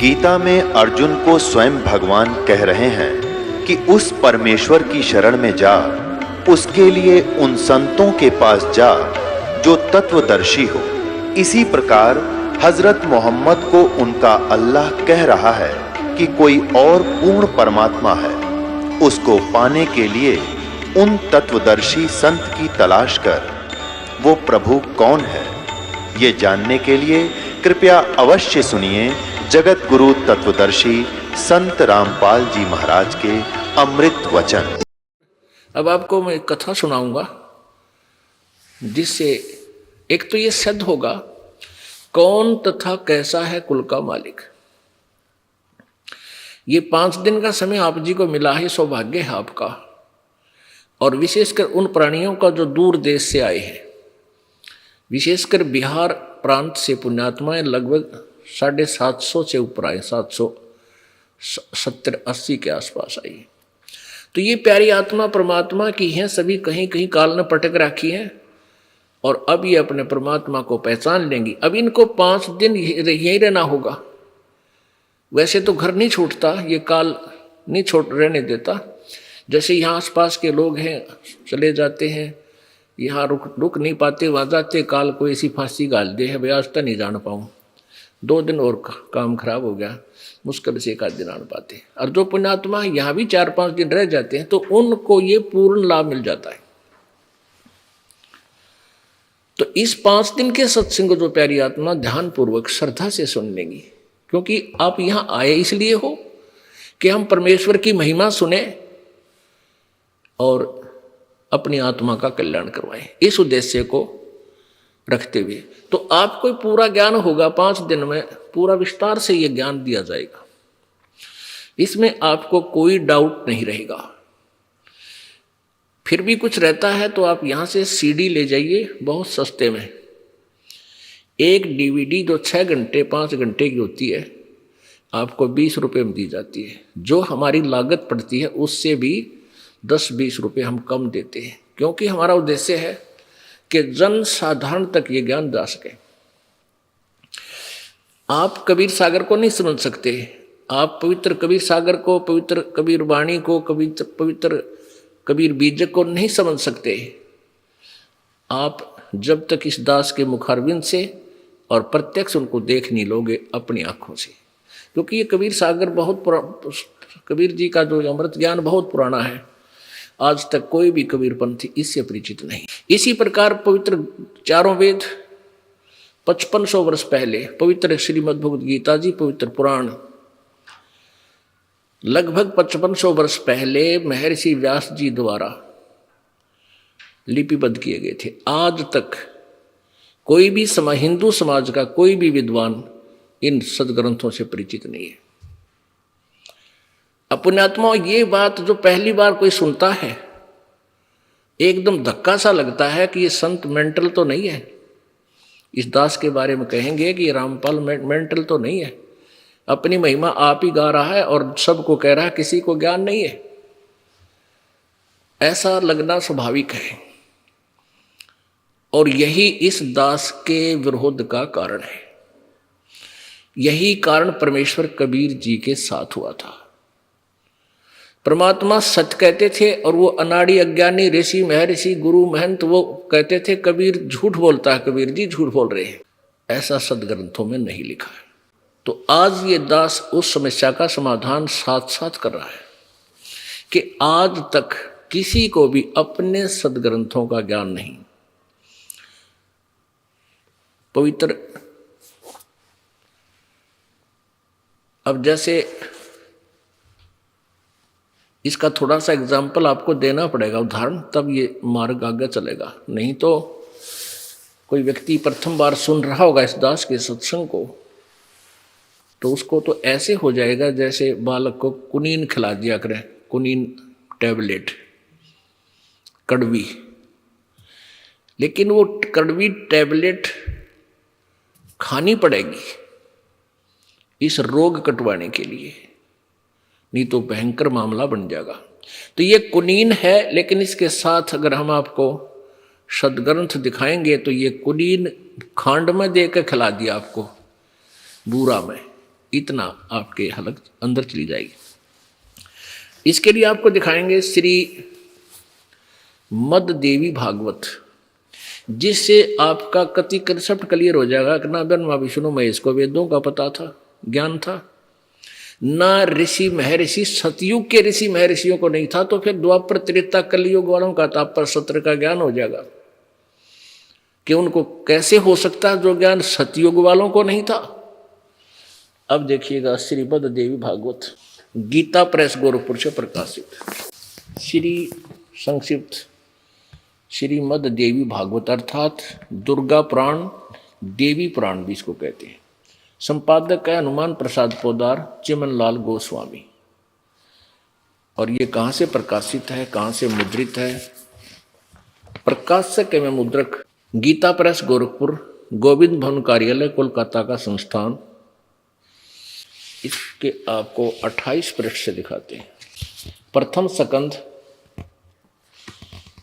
गीता में अर्जुन को स्वयं भगवान कह रहे हैं कि उस परमेश्वर की शरण में जा, उसके लिए उन संतों के पास जा जो तत्वदर्शी हो। इसी प्रकार हजरत मोहम्मद को उनका अल्लाह कह रहा है कि कोई और पूर्ण परमात्मा है, उसको पाने के लिए उन तत्वदर्शी संत की तलाश कर। वो प्रभु कौन है, ये जानने के लिए कृपया अवश्य सुनिए जगत गुरु तत्वदर्शी संत रामपाल जी महाराज के अमृत वचन। अब आपको मैं एक कथा सुनाऊंगा जिससे एक तो ये सिद्ध होगा कौन तथा कैसा है कुल का मालिक। ये 5 दिन का समय आप जी को मिला है, सौभाग्य है आपका, और विशेषकर उन प्राणियों का जो दूर देश से आए हैं, विशेषकर बिहार प्रांत से पुण्यात्माएं लगभग 750 से ऊपर आए, 770-80 के आसपास आई। तो ये प्यारी आत्मा परमात्मा की हैं, सभी कहीं कहीं काल ने पटक रखी हैं और अब ये अपने परमात्मा को पहचान लेंगी। अब इनको 5 दिन यहीं रहना होगा। वैसे तो घर नहीं छूटता, ये काल नहीं छोड़ रहने देता। जैसे यहाँ आसपास के लोग हैं चले जाते हैं, यहाँ रुक नहीं पाते, वहाँ जाते काल को ऐसी फांसी गाल दे है, भाई आज तक नहीं जान पाऊँ, 2 दिन और काम खराब हो गया, मुश्किल से 1 आध दिन आन पाते। और जो पुण्यात्मा यहाँ भी 4-5 दिन रह जाते हैं तो उनको ये पूर्ण लाभ मिल जाता है। तो इस 5 दिन के सत्संग जो प्यारी आत्मा ध्यान पूर्वक श्रद्धा से सुन लेंगी, क्योंकि आप यहाँ आए इसलिए हो कि हम परमेश्वर की महिमा सुने और अपनी आत्मा का कल्याण करवाएं। इस उद्देश्य को रखते हुए तो आपको पूरा ज्ञान होगा। 5 दिन में पूरा विस्तार से ये ज्ञान दिया जाएगा, इसमें आपको कोई डाउट नहीं रहेगा। फिर भी कुछ रहता है तो आप यहाँ से CD ले जाइए बहुत सस्ते में। एक DVD जो 6 घंटे 5 घंटे की होती है आपको 20 रुपये में दी जाती है। जो हमारी लागत पड़ती है उससे भी 10-20 रुपये हम कम देते हैं, क्योंकि हमारा उद्देश्य है कि जन साधारण तक ये ज्ञान जा सके। आप कबीर सागर को नहीं समझ सकते, आप पवित्र कबीर सागर को, पवित्र कबीर वाणी को, पवित्र कबीर बीजक को नहीं समझ सकते आप जब तक इस दास के मुखारविंद से और प्रत्यक्ष उनको देख नहीं लोगे अपनी आंखों से। क्योंकि ये कबीर सागर बहुत कबीर जी का जो अमृत ज्ञान बहुत पुराना है, आज तक कोई भी कबीरपंथी इससे परिचित नहीं। इसी प्रकार पवित्र 4 वेद 5500 वर्ष पहले पवित्र श्रीमद् भगवद गीता जी, पवित्र पुराण लगभग 5500 वर्ष पहले महर्षि व्यास जी द्वारा लिपिबद्ध किए गए थे। आज तक कोई भी हिंदू समाज का कोई भी विद्वान इन सदग्रंथों से परिचित नहीं है। पुण्यात्मा, ये बात जो पहली बार कोई सुनता है एकदम धक्का सा लगता है कि ये संत मेंटल तो नहीं है। इस दास के बारे में कहेंगे कि रामपाल मेंटल तो नहीं है, अपनी महिमा आप ही गा रहा है और सबको कह रहा है, किसी को ज्ञान नहीं है। ऐसा लगना स्वाभाविक है और यही इस दास के विरोध का कारण है। यही कारण परमेश्वर कबीर जी के साथ हुआ था। परमात्मा सत्य कहते थे और वो अनाड़ी अज्ञानी ऋषि महर्षि गुरु महंत वो कहते थे कबीर झूठ बोलता है, कबीर जी झूठ बोल रहे हैं। ऐसा सदग्रंथों में नहीं लिखा है। तो आज ये दास उस समस्या का समाधान साथ साथ कर रहा है कि आज तक किसी को भी अपने सदग्रंथों का ज्ञान नहीं। पवित्र अब जैसे इसका थोड़ा सा एग्जाम्पल आपको देना पड़ेगा, उदाहरण, तब ये मार्ग आगे चलेगा। नहीं तो कोई व्यक्ति प्रथम बार सुन रहा होगा इस दास के सत्संग को तो उसको तो ऐसे हो जाएगा जैसे बालक को कुनीन खिला दिया करें, कुनीन टैबलेट कड़वी। लेकिन वो कड़वी टैबलेट खानी पड़ेगी इस रोग कटवाने के लिए, नहीं तो भयंकर मामला बन जाएगा। तो ये कुनीन है, लेकिन इसके साथ अगर हम आपको सदग्रंथ दिखाएंगे तो ये कुनीन खांड में दे के खिला दिया आपको, बूरा में, इतना आपके हलक अंदर चली जाएगी। इसके लिए आपको दिखाएंगे श्री मद देवी भागवत, जिससे आपका कति कंसेप्ट क्लियर हो जाएगा कि ना ब्रह्मा विष्णु महेश को वेदों का पता था, ज्ञान था, ना ऋषि महर्षि सतयुग के ऋषि महर्षियों को नहीं था, तो फिर द्वापर त्रेता कलयुग वालों का तापर सत्र का ज्ञान हो जाएगा कि उनको कैसे हो सकता है जो ज्ञान सतयुग वालों को नहीं था। अब देखिएगा श्रीमद देवी भागवत, गीता प्रेस गोरखपुर से प्रकाशित। श्री संक्षिप्त श्रीमद देवी भागवत अर्थात दुर्गा पुराण, देवी पुराण भी इसको कहते हैं। संपादक है हनुमान प्रसाद पोदार, चिमनलाल गोस्वामी। और ये कहाँ से प्रकाशित है, कहाँ से मुद्रित है? प्रकाशक एवं मुद्रक गीता प्रेस गोरखपुर, गोविंद भवन कार्यालय कोलकाता का संस्थान। इसके आपको 28 पृष्ठ से दिखाते हैं। प्रथम स्कंध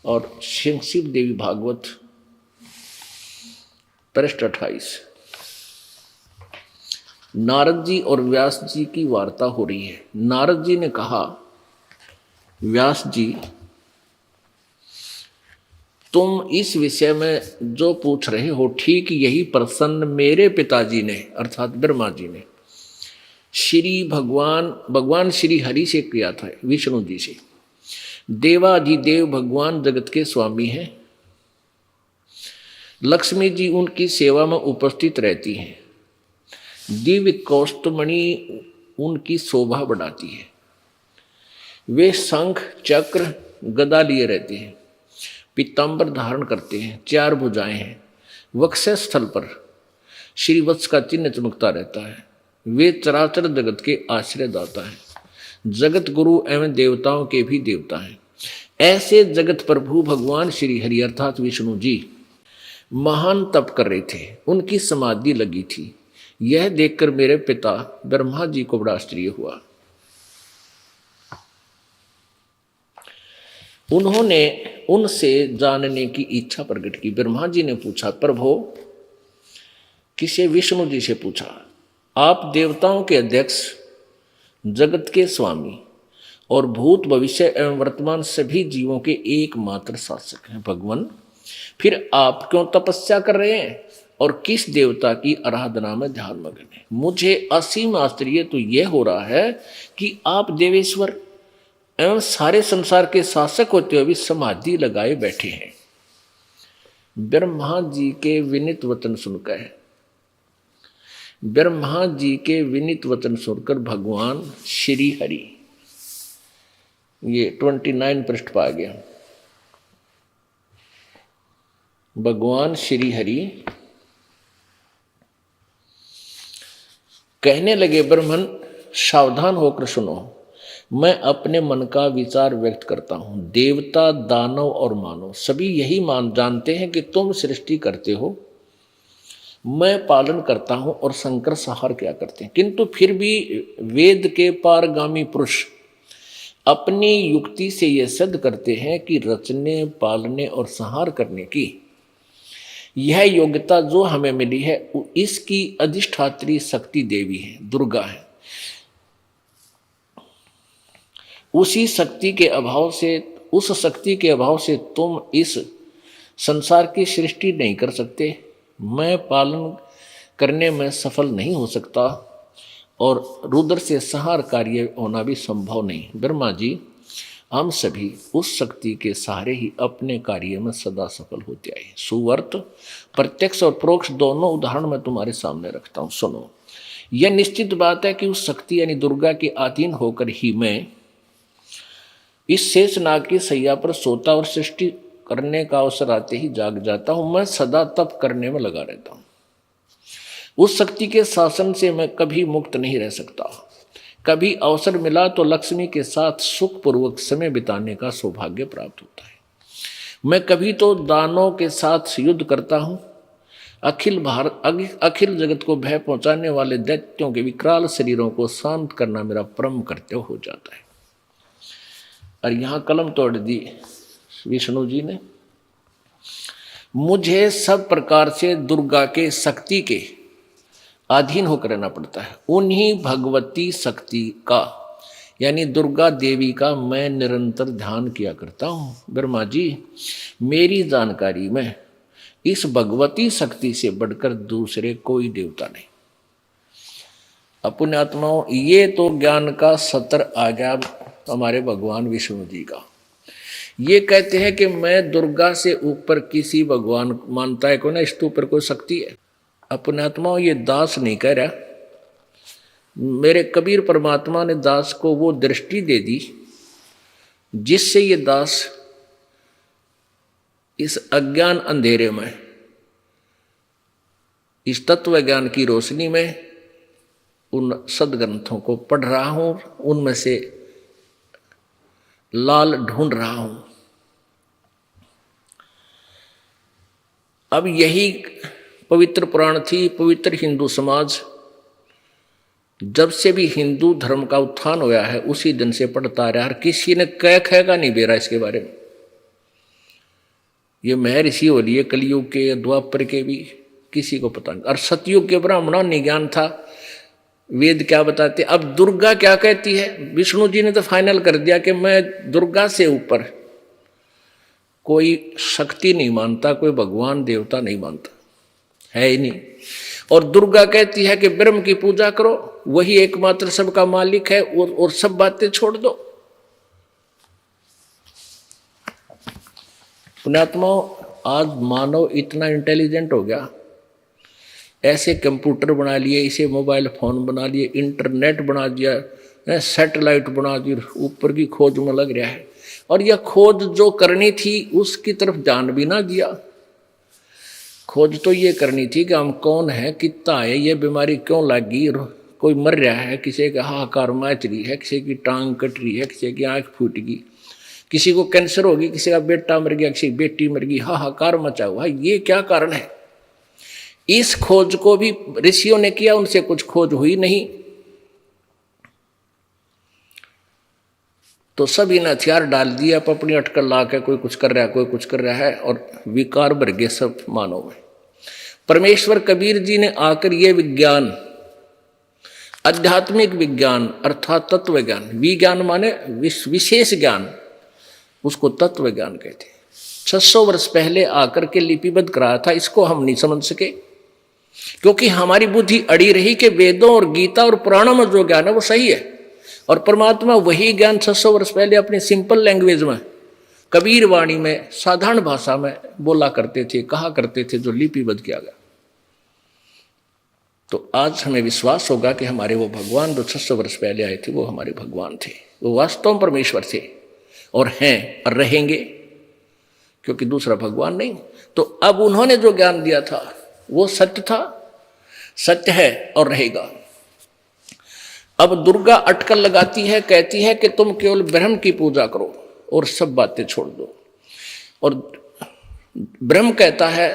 और संक्षिप्त देवी भागवत पृष्ठ 28। नारद जी और व्यास जी की वार्ता हो रही है। नारद जी ने कहा, व्यास जी तुम इस विषय में जो पूछ रहे हो ठीक यही प्रश्न मेरे पिताजी ने अर्थात ब्रह्मा जी ने श्री भगवान श्री हरि से किया था, विष्णु जी से। देवाधिदेव भगवान जगत के स्वामी हैं। लक्ष्मी जी उनकी सेवा में उपस्थित रहती हैं। दिव्य कौस्तुमणि उनकी शोभा बढ़ाती है। वे शंख चक्र गदा लिए रहते हैं, पीतांबर धारण करते हैं, 4 भुजाएं हैं। वक्षस्थल पर श्रीवत्स का चिन्ह चमकता रहता है। वे चराचर जगत के आश्रयदाता हैं, जगत गुरु एवं देवताओं के भी देवता हैं। ऐसे जगत प्रभु भगवान श्री हरि अर्थात विष्णु जी महान तप कर रहे थे, उनकी समाधि लगी थी। यह देखकर मेरे पिता ब्रह्मा जी को बड़ा आश्चर्य हुआ। उन्होंने उनसे जानने की इच्छा प्रकट की। ब्रह्मा जी ने पूछा, प्रभु, किसे? विष्णु जी से पूछा, आप देवताओं के अध्यक्ष, जगत के स्वामी और भूत भविष्य एवं वर्तमान सभी जीवों के एकमात्र शासक हैं भगवान, फिर आप क्यों तपस्या कर रहे हैं और किस देवता की आराधना में ध्यान मग्न है? मुझे असीम आश्चर्य तो यह हो रहा है कि आप देवेश्वर एवं सारे संसार के शासक होते हुए भी समाधि लगाए बैठे हैं। ब्रह्मा जी के विनीत वचन सुनकर भगवान श्री हरि, ये 29 पृष्ठ पा गया। भगवान श्री हरि कहने लगे, ब्रह्मन सावधान होकर सुनो, मैं अपने मन का विचार व्यक्त करता हूं। देवता, दानव और मानव सभी यही जानते हैं कि तुम सृष्टि करते हो, मैं पालन करता हूं और शंकर संहार क्या करते हैं। किंतु फिर भी वेद के पारगामी पुरुष अपनी युक्ति से यह सिद्ध करते हैं कि रचने, पालने और संहार करने की यह योग्यता जो हमें मिली है, इसकी अधिष्ठात्री शक्ति देवी है, दुर्गा है। उस शक्ति के अभाव से तुम इस संसार की सृष्टि नहीं कर सकते, मैं पालन करने में सफल नहीं हो सकता और रुद्र से संहार कार्य होना भी संभव नहीं। ब्रह्मा जी, हम सभी उस शक्ति के सहारे ही अपने कार्य में सदा सफल होते आए। सुवर्त, प्रत्यक्ष और परोक्ष दोनों उदाहरण मैं तुम्हारे सामने रखता हूँ, सुनो। यह निश्चित बात है कि उस शक्ति यानी दुर्गा के अधीन होकर ही मैं इस शेष नाग की सैया पर सोता और सृष्टि करने का अवसर आते ही जाग जाता हूं। मैं सदा तप करने में लगा रहता हूं। उस शक्ति के शासन से मैं कभी मुक्त नहीं रह सकता। कभी अवसर मिला तो लक्ष्मी के साथ सुखपूर्वक समय बिताने का सौभाग्य प्राप्त होता है। मैं कभी तो दानों के साथ युद्ध करता हूं। अखिल जगत को भय पहुंचाने वाले दैत्यों के विकराल शरीरों को शांत करना मेरा परम कर्तव्य हो जाता है। और यहाँ कलम तोड़ दी विष्णु जी ने। मुझे सब प्रकार से दुर्गा के शक्ति के अधीन होकर रहना पड़ता है। उन्हीं भगवती शक्ति का यानी दुर्गा देवी का मैं निरंतर ध्यान किया करता हूँ। ब्रह्मा जी, मेरी जानकारी में इस भगवती शक्ति से बढ़कर दूसरे कोई देवता नहीं। अपने आत्माओं, ये तो ज्ञान का सत्र आ गया हमारे भगवान विष्णु जी का। ये कहते हैं कि मैं दुर्गा से ऊपर किसी भगवान मानता है कोई ना, इसके ऊपर कोई शक्ति है। अपने आत्माओं, ये दास नहीं कह रहा। मेरे कबीर परमात्मा ने दास को वो दृष्टि दे दी जिससे ये दास इस अज्ञान अंधेरे में, इस तत्व ज्ञान की रोशनी में उन सदग्रंथों को पढ़ रहा हूं, उनमें से लाल ढूंढ रहा हूं। अब यही पवित्र पुराण थी। पवित्र हिंदू समाज जब से भी हिंदू धर्म का उत्थान हुआ है उसी दिन से पढ़ता रहा है। किसी ने कह का नहीं बेरा इसके बारे में। ये महर्षि हो लिए कलयुग के, द्वापर के भी किसी को पता नहीं। और सतयुग के ब्राह्मणों ने ज्ञान था, वेद क्या बताते। अब दुर्गा क्या कहती है? विष्णु जी ने तो फाइनल कर दिया कि मैं दुर्गा से ऊपर कोई शक्ति नहीं मानता, कोई भगवान देवता नहीं मानता, है ही नहीं। और दुर्गा कहती है कि ब्रह्म की पूजा करो, वही एकमात्र सबका मालिक है, और सब बातें छोड़ दो। पुण्यात्माओं, आज मानव इतना इंटेलिजेंट हो गया, ऐसे कंप्यूटर बना लिए, इसे मोबाइल फोन बना लिए, इंटरनेट बना दिया, सैटेलाइट बना दी, ऊपर की खोज में लग रहा है। और यह खोज जो करनी थी उसकी तरफ ध्यान भी ना दिया। खोज तो ये करनी थी कि हम कौन है, कितना है, ये बीमारी क्यों लगी, कोई मर रहा है, किसी का हाहाकार मच रही है, किसी की टांग कट रही है, किसी की आंख फूट गई, किसी को कैंसर होगी, किसी का बेटा मर गया, किसी की बेटी मर गई, हाहाकार मचा हुआ है। ये क्या कारण है? इस खोज को भी ऋषियों ने किया, उनसे कुछ खोज हुई नहीं। तो सब इन हथियार डाल दिए, अपनी अटकल ला के कोई कुछ कर रहा है, कोई कुछ कर रहा है, और विकार भर गए सब मानव में। परमेश्वर कबीर जी ने आकर ये विज्ञान, आध्यात्मिक विज्ञान अर्थात तत्व ज्ञान, विज्ञान माने विशेष ज्ञान, उसको तत्व ज्ञान कहते हैं। 600 वर्ष पहले आकर के लिपिबद्ध कराया था। इसको हम नहीं समझ सके क्योंकि हमारी बुद्धि अड़ी रही कि वेदों और गीता और पुराणों में जो ज्ञान है वो सही है, और परमात्मा वही ज्ञान 600 वर्ष पहले अपनी सिंपल लैंग्वेज में, कबीर वाणी में, साधारण भाषा में बोला करते थे, कहा करते थे, जो लिपिबद्ध किया गया। तो आज हमें विश्वास होगा कि हमारे वो भगवान जो 600 वर्ष पहले आए थे वो हमारे भगवान थे, वो वास्तव में परमेश्वर थे और हैं और रहेंगे, क्योंकि दूसरा भगवान नहीं। तो अब उन्होंने जो ज्ञान दिया था वो सत्य था, सत्य है और रहेगा। अब दुर्गा अटकल लगाती है, कहती है कि तुम केवल ब्रह्म की पूजा करो और सब बातें छोड़ दो। और ब्रह्म कहता है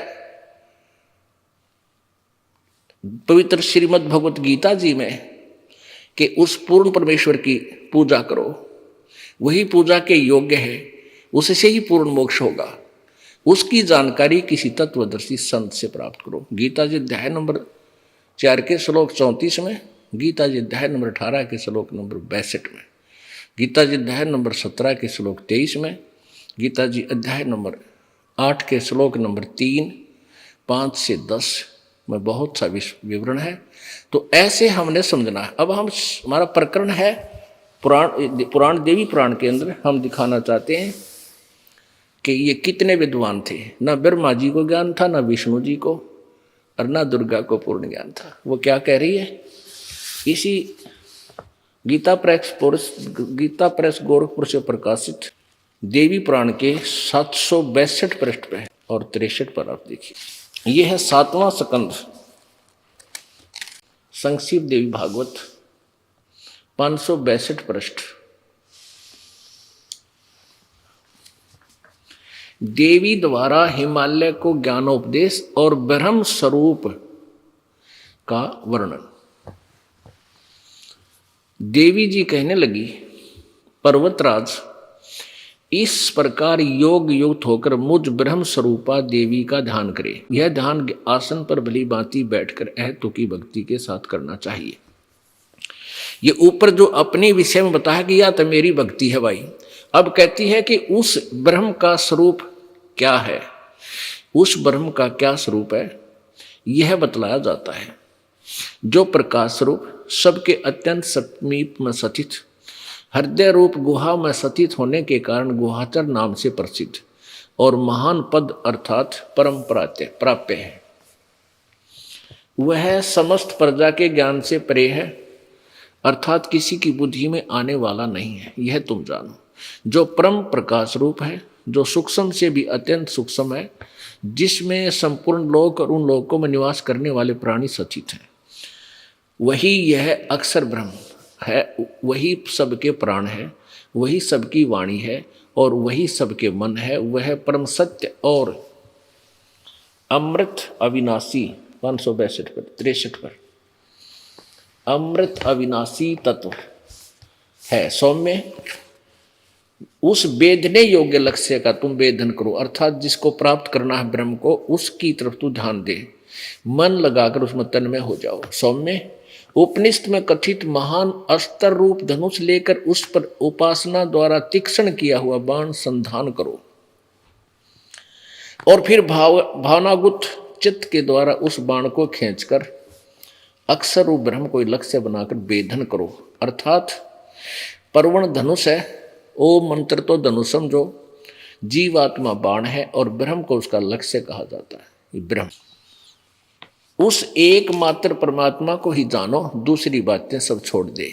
पवित्र श्रीमद् भगवत गीता जी में कि उस पूर्ण परमेश्वर की पूजा करो, वही पूजा के योग्य है, उससे ही पूर्ण मोक्ष होगा। उसकी जानकारी किसी तत्वदर्शी संत से प्राप्त करो। गीता जी अध्याय नंबर 4 के श्लोक 34 में, गीता जी अध्याय नंबर 18 के श्लोक नंबर 62 में, गीता जी अध्याय नंबर 17 के श्लोक 23 में, गीता जी अध्याय नंबर 8 के श्लोक नंबर 3, 5 से 10 में बहुत सा विवरण है। तो ऐसे हमने समझना है। अब हमारा प्रकरण है पुराण देवी पुराण के अंदर हम दिखाना चाहते हैं कि ये कितने विद्वान थे। ना ब्रह्मा जी को ज्ञान था, ना विष्णु जी को, और ना दुर्गा को पूर्ण ज्ञान था। वो क्या कह रही है? इसी गीता प्रेस गोरखपुर से प्रकाशित देवी पुराण के 762 पृष्ठ पे और 63 पर आप देखिए। ये है 7वां स्कंद संक्षिप्त देवी भागवत, 562 पृष्ठ। देवी द्वारा हिमालय को ज्ञानोपदेश और ब्रह्म स्वरूप का वर्णन। देवी जी कहने लगी, पर्वतराज, इस प्रकार योग युक्त होकर मुझ ब्रह्म स्वरूपा देवी का ध्यान करे। यह ध्यान आसन पर भली भांति बैठकर अहतु की भक्ति के साथ करना चाहिए। ये ऊपर जो अपने विषय में बताया कि या तो मेरी भक्ति है भाई, अब कहती है कि उस ब्रह्म का स्वरूप क्या है, उस ब्रह्म का क्या स्वरूप है, यह बतलाया जाता है। जो प्रकाश स्वरूप सबके अत्यंत समीप में स्थित, हृदय रूप गुहा में स्थित होने के कारण गुहाचर नाम से प्रसिद्ध और महान पद अर्थात परम प्राप्य है। वह समस्त प्रजा के ज्ञान से परे है, अर्थात किसी की बुद्धि में आने वाला नहीं है, यह तुम जानो। जो परम प्रकाश रूप है, जो सूक्ष्म से भी अत्यंत सूक्ष्म है, जिसमें संपूर्ण लोक और उन लोकों में निवास करने वाले प्राणी स्थित हैं, वही यह अक्षर ब्रह्म है, वही सबके प्राण है, वही सबकी वाणी है और वही सबके मन है। वह परम सत्य और अमृत अविनाशी 562 पर 63 पर अमृत अविनाशी तत्व है। सौम्य उस वेदने योग्य लक्ष्य का तुम वेदन करो, अर्थात जिसको प्राप्त करना है ब्रह्म को, उसकी तरफ तू ध्यान दे, मन लगाकर उसमें तन्मय हो जाओ। सौम्य उपनिषद में कथित महान अस्त्र रूप धनुष लेकर उस पर उपासना द्वारा तीक्ष्ण किया हुआ बाण संधान करो और फिर भावनागुत चित्त के द्वारा उस बाण को खींचकर अक्षर रूप ब्रह्म को लक्ष्य बनाकर वेदन करो। अर्थात परवण धनुष है, ओम मंत्र तो धनुषम जो जीवात्मा बाण है और ब्रह्म को उसका लक्ष्य कहा जाता है। ब्रह्म उस एकमात्र परमात्मा को ही जानो, दूसरी बातें सब छोड़ दे।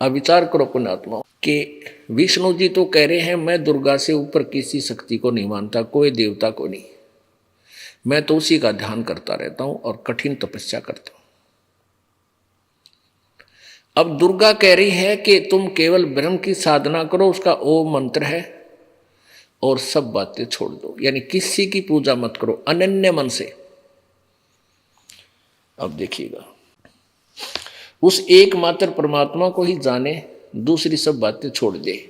अब विचार करो पुण्यात्मा कि विष्णु जी तो कह रहे हैं मैं दुर्गा से ऊपर किसी शक्ति को नहीं मानता, कोई देवता को नहीं, मैं तो उसी का ध्यान करता रहता हूं और कठिन तपस्या करता हूं। अब दुर्गा कह रही है कि तुम केवल ब्रह्म की साधना करो, उसका ओम मंत्र है और सब बातें छोड़ दो, यानी किसी की पूजा मत करो, अनन्य मन से। अब देखिएगा, उस एकमात्र परमात्मा को ही जाने, दूसरी सब बातें छोड़ दे।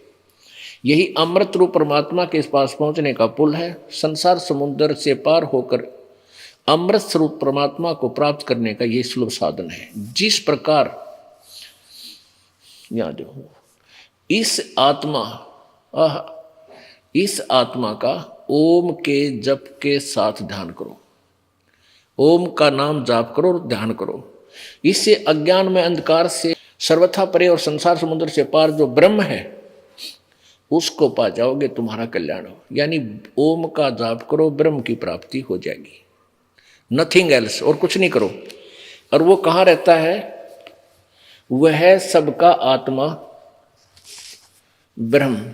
यही अमृत रूप परमात्मा के पास पहुंचने का पुल है। संसार समुद्र से पार होकर अमृत स्वरूप परमात्मा को प्राप्त करने का यह सुलभ साधन है। जिस प्रकार यहां जो इस आत्मा का ओम के जप के साथ ध्यान करो, ओम का नाम जाप करो और ध्यान करो। इससे अज्ञान में अंधकार से सर्वथा परे और संसार समुद्र से पार जो ब्रह्म है उसको पा जाओगे, तुम्हारा कल्याण हो। यानी ओम का जाप करो, ब्रह्म की प्राप्ति हो जाएगी, नथिंग एल्स, और कुछ नहीं करो। और वो कहाँ रहता है? वह सबका आत्मा ब्रह्म,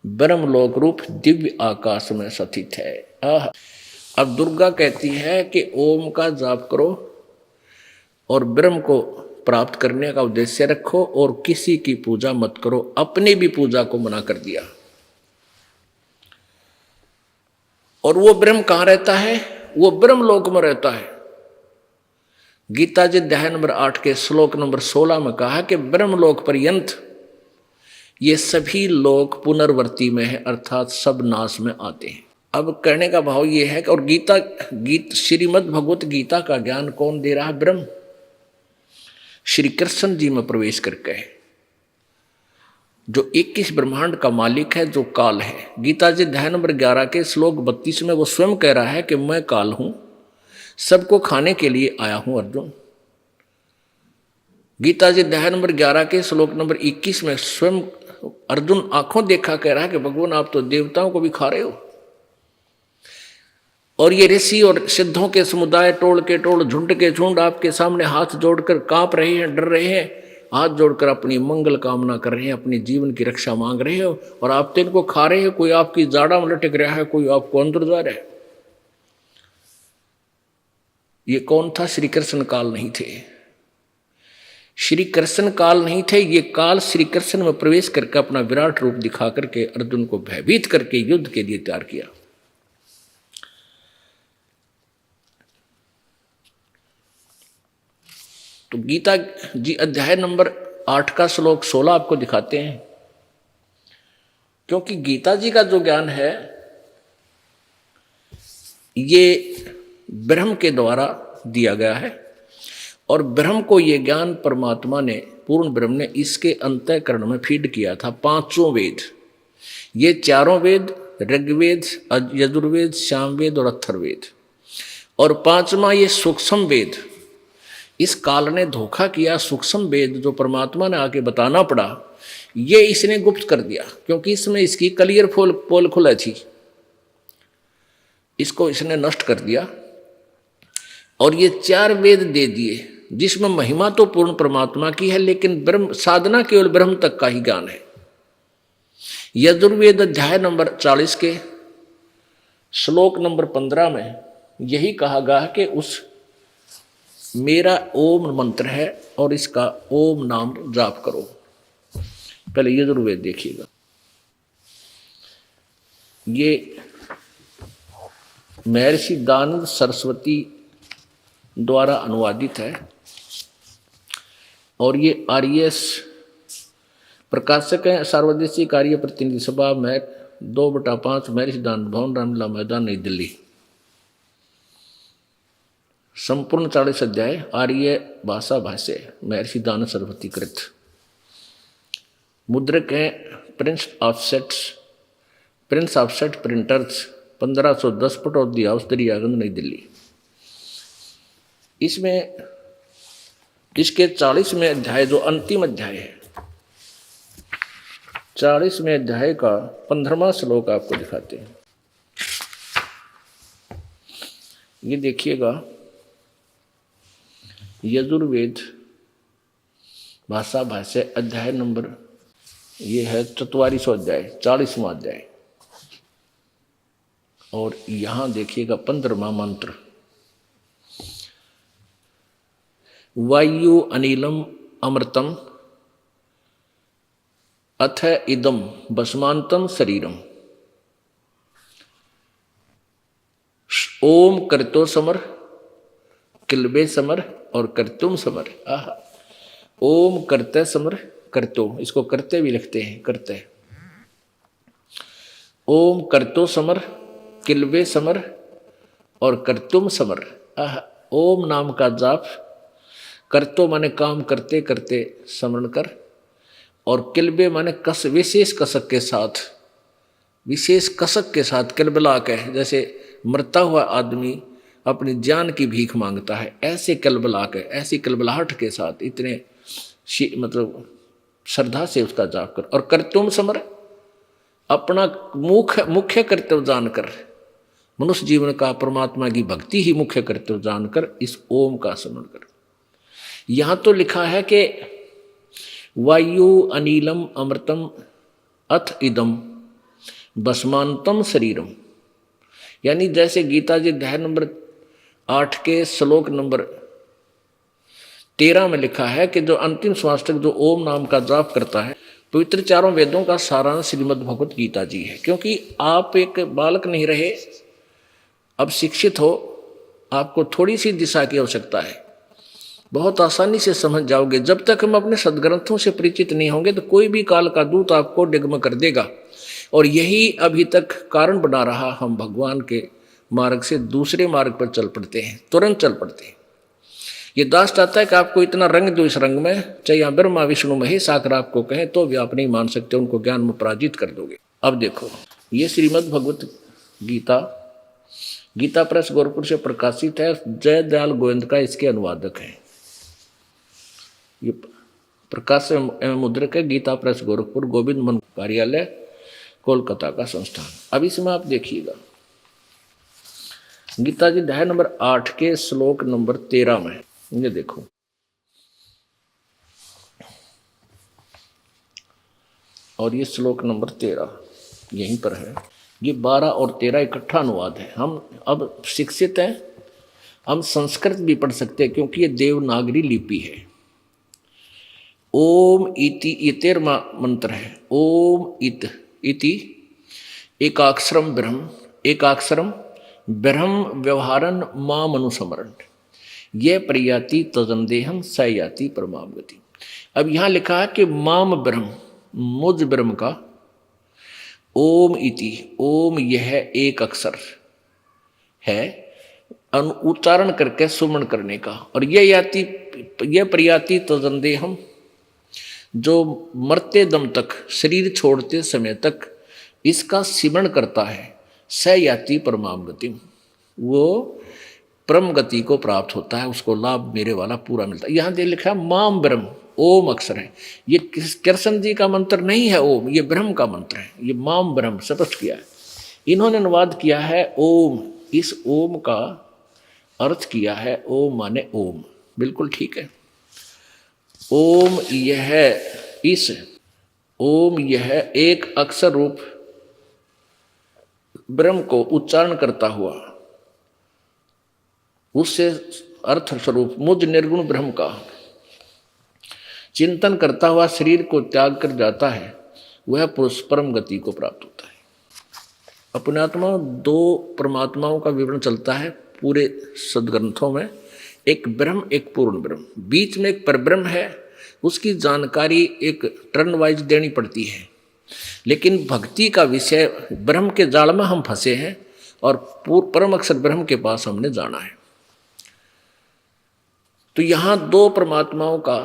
ब्रह्मलोक रूप दिव्य आकाश में स्थित है। अब दुर्गा कहती है कि ओम का जाप करो और ब्रह्म को प्राप्त करने का उद्देश्य रखो और किसी की पूजा मत करो। अपनी भी पूजा को मना कर दिया। और वो ब्रह्म कहाँ रहता है? वो ब्रह्मलोक में रहता है। गीता जी अध्याय नंबर 8 के श्लोक नंबर 16 में कहा कि ब्रह्मलोक पर्यंत ये सभी लोग पुनर्वर्ती में है, अर्थात सब नाश में आते हैं। अब कहने का भाव ये है कि और श्रीमद् भगवत गीता का ज्ञान कौन दे रहा है? ब्रह्म, श्री कृष्ण जी में प्रवेश करके, जो 21 ब्रह्मांड का मालिक है, जो काल है। गीता जी अध्याय नंबर 11 के श्लोक 32 में वो स्वयं कह रहा है कि मैं काल हूं, सबको खाने के लिए आया हूं अर्जुन। गीता जी अध्याय नंबर 11 के श्लोक नंबर 21 में स्वयं अर्जुन आंखों देखा कह रहा है कि भगवान आप तो देवताओं को भी खा रहे हो। और ये ऋषि और सिद्धों के समुदाय टोल के टोल, झुंड के झुंड आपके सामने हाथ जोड़कर कांप रहे हैं, डर रहे हैं, हाथ जोड़कर अपनी मंगल कामना कर रहे हैं, अपने जीवन की रक्षा मांग रहे हो, और आप तो इनको खा रहे हो। कोई आपकी जाड़ा में लटक रहा है, कोई आपको अंदर जा रहा है। ये कौन था? श्री कृष्ण काल नहीं थे। श्री कृष्ण काल नहीं थे, ये काल श्री कृष्ण में प्रवेश करके अपना विराट रूप दिखा करके अर्जुन को भयभीत करके युद्ध के लिए तैयार किया। तो गीता जी अध्याय नंबर 8 का श्लोक 16 आपको दिखाते हैं क्योंकि गीता जी का जो ज्ञान है ये ब्रह्म के द्वारा दिया गया है, और ब्रह्म को ये ज्ञान परमात्मा ने, पूर्ण ब्रह्म ने इसके अंतःकरण में फीड किया था। पांचों वेद, ये चारों वेद, ऋग्वेद, यजुर्वेद, सामवेद और अथर्ववेद, और पांचवा ये सूक्ष्म वेद। इस काल ने धोखा किया, सूक्ष्म वेद जो परमात्मा ने आके बताना पड़ा, ये इसने गुप्त कर दिया, क्योंकि इसमें इसकी क्लियर पोल खुला थी, इसको इसने नष्ट कर दिया। और ये चार वेद दे दिए जिसमें महिमा तो पूर्ण परमात्मा की है, लेकिन ब्रह्म साधना केवल ब्रह्म तक का ही ज्ञान है। यजुर्वेद अध्याय नंबर 40 के श्लोक नंबर 15 में यही कहा गया है कि उस मेरा ओम मंत्र है और इसका ओम नाम जाप करो। पहले यजुर्वेद देखिएगा, ये महर्षि दानंद सरस्वती द्वारा अनुवादित है, और ये आरएस प्रकाशक है, सार्वदेशिक कार्य प्रतिनिधि सभा में 2/5 महर्षि दानंद भवन, रामलीला मैदान, नई दिल्ली। संपूर्ण 40 अध्याय, आर्य भाषा भाष्य, महर्षि दानंद सरस्वती कृत। मुद्रक हैं Prince offset printers, 1510 foot of the house, Daryaganj, नई दिल्ली। इसमें इसके 40वें अध्याय जो अंतिम अध्याय है, 40वें अध्याय का 15वां श्लोक आपको दिखाते हैं। ये देखिएगा, यजुर्वेद भाषा भाष्य अध्याय नंबर, ये है 44वां अध्याय, 40वां अध्याय। और यहां देखिएगा 15वां मंत्र, वायु अनिलम अमृतम अथ इदम भस्मांतम शरीरम, ओम कर्तो समर, किलबे समर और कर्तुम समर। आहा, ओम करते समर, कर्तो, इसको करते भी लिखते हैं, करते। ओम कर्तो समर, किलबे समर और कर्तुम समर। आहा, ओम नाम का जाप, कर्तो माने काम करते करते स्मरण कर, और किलबे माने कस, विशेष कसक के साथ, विशेष कसक के साथ किलबला के, जैसे मरता हुआ आदमी अपनी जान की भीख मांगता है, ऐसे किलबला के, ऐसी किलबलाहट के साथ, इतने मतलब श्रद्धा से उसका जाप कर। और कर्तुम समर, अपना मुख्य कर्तव्य जानकर, मनुष्य जीवन का परमात्मा की भक्ति ही मुख्य कर्तव्य जानकर इस ओम का स्मरण कर। यहां तो लिखा है कि वायु अनिलम अमृतम अथ इदम भस्मांतम शरीरम, यानी जैसे गीता जी अध्याय नंबर 8 के श्लोक नंबर 13 में लिखा है कि जो अंतिम श्वास तक जो ओम नाम का जाप करता है, पवित्र चारों वेदों का सारांश श्रीमद् भगवत गीता जी है। क्योंकि आप एक बालक नहीं रहे, अब शिक्षित हो, आपको थोड़ी सी दिशा की आवश्यकता है, बहुत आसानी से समझ जाओगे। जब तक हम अपने सदग्रंथों से परिचित नहीं होंगे तो कोई भी काल का दूत आपको डिगम कर देगा, और यही अभी तक कारण बना रहा, हम भगवान के मार्ग से दूसरे मार्ग पर चल पड़ते हैं, तुरंत चल पड़ते हैं। ये दास चाहता है कि आपको इतना रंग दो इस रंग में, चाहे यहाँ ब्रह्मा विष्णु महेश आकर आपको कहें तो भी आप नहीं मान सकते, उनको ज्ञान में पराजित कर दोगे। अब देखो, ये श्रीमद् भगवत गीता, गीता प्रेस गोरखपुर से प्रकाशित है, जय दयाल गोविंद का इसके अनुवादक है। ये प्रकाश एवं मुद्रक है, गीता प्रेस गोरखपुर, गोविंद मन कार्यालय, कोलकाता का संस्थान। अब इसमें आप देखिएगा, गीता जी अध्याय नंबर 8 के श्लोक नंबर 13 में ये देखो, और ये श्लोक नंबर 13 यहीं पर है। ये 12 और 13 इकट्ठा अनुवाद है। हम अब शिक्षित हैं, हम संस्कृत भी पढ़ सकते हैं, क्योंकि ये देवनागरी लिपि है। ओम इति, ये 13वां मंत्र है। ओम इति एकाक्षरम ब्रह्म, एकाक्षरम ब्रह्म व्यवहारन माम अनुस्मरण, ये प्रयाति तजनदेहम स याति परमाम गति। अब यहाँ लिखा है कि माम ब्रह्म, मुझ ब्रह्म का, ओम इति, ओम यह एक अक्षर है उच्चारण करके सुमन करने का। और यह प्रयाति तो जंदेहम, जो मरते दम तक शरीर छोड़ते समय तक इसका सिमरण करता है, स याति परमाम गति, वो परम गति को प्राप्त होता है, उसको लाभ मेरे वाला पूरा मिलता है। यहाँ दे लिखा है माम ब्रह्म, ओम अक्षर है, ये कृष्ण जी का मंत्र नहीं है ओम, ये ब्रह्म का मंत्र है, ये माम ब्रह्म स्पष्ट किया है। इन्होंने अनुवाद किया है ओम, इस ओम का अर्थ किया है ओम माने ओम, बिल्कुल ठीक है। ओम यह एक अक्षर रूप ब्रह्म को उच्चारण करता हुआ, उससे अर्थ स्वरूप मुझ निर्गुण ब्रह्म का चिंतन करता हुआ शरीर को त्याग कर जाता है, वह पुरुष परम गति को प्राप्त होता है। अपने आत्मा दो परमात्माओं का विवरण चलता है पूरे सदग्रंथों में, एक ब्रह्म एक पूर्ण ब्रह्म, बीच में एक परब्रह्म है, उसकी जानकारी एक टर्न वाइज देनी पड़ती है। लेकिन भक्ति का विषय ब्रह्म के जाल में हम फंसे हैं और परम अक्षर ब्रह्म के पास हमने जाना है। तो यहाँ दो परमात्माओं का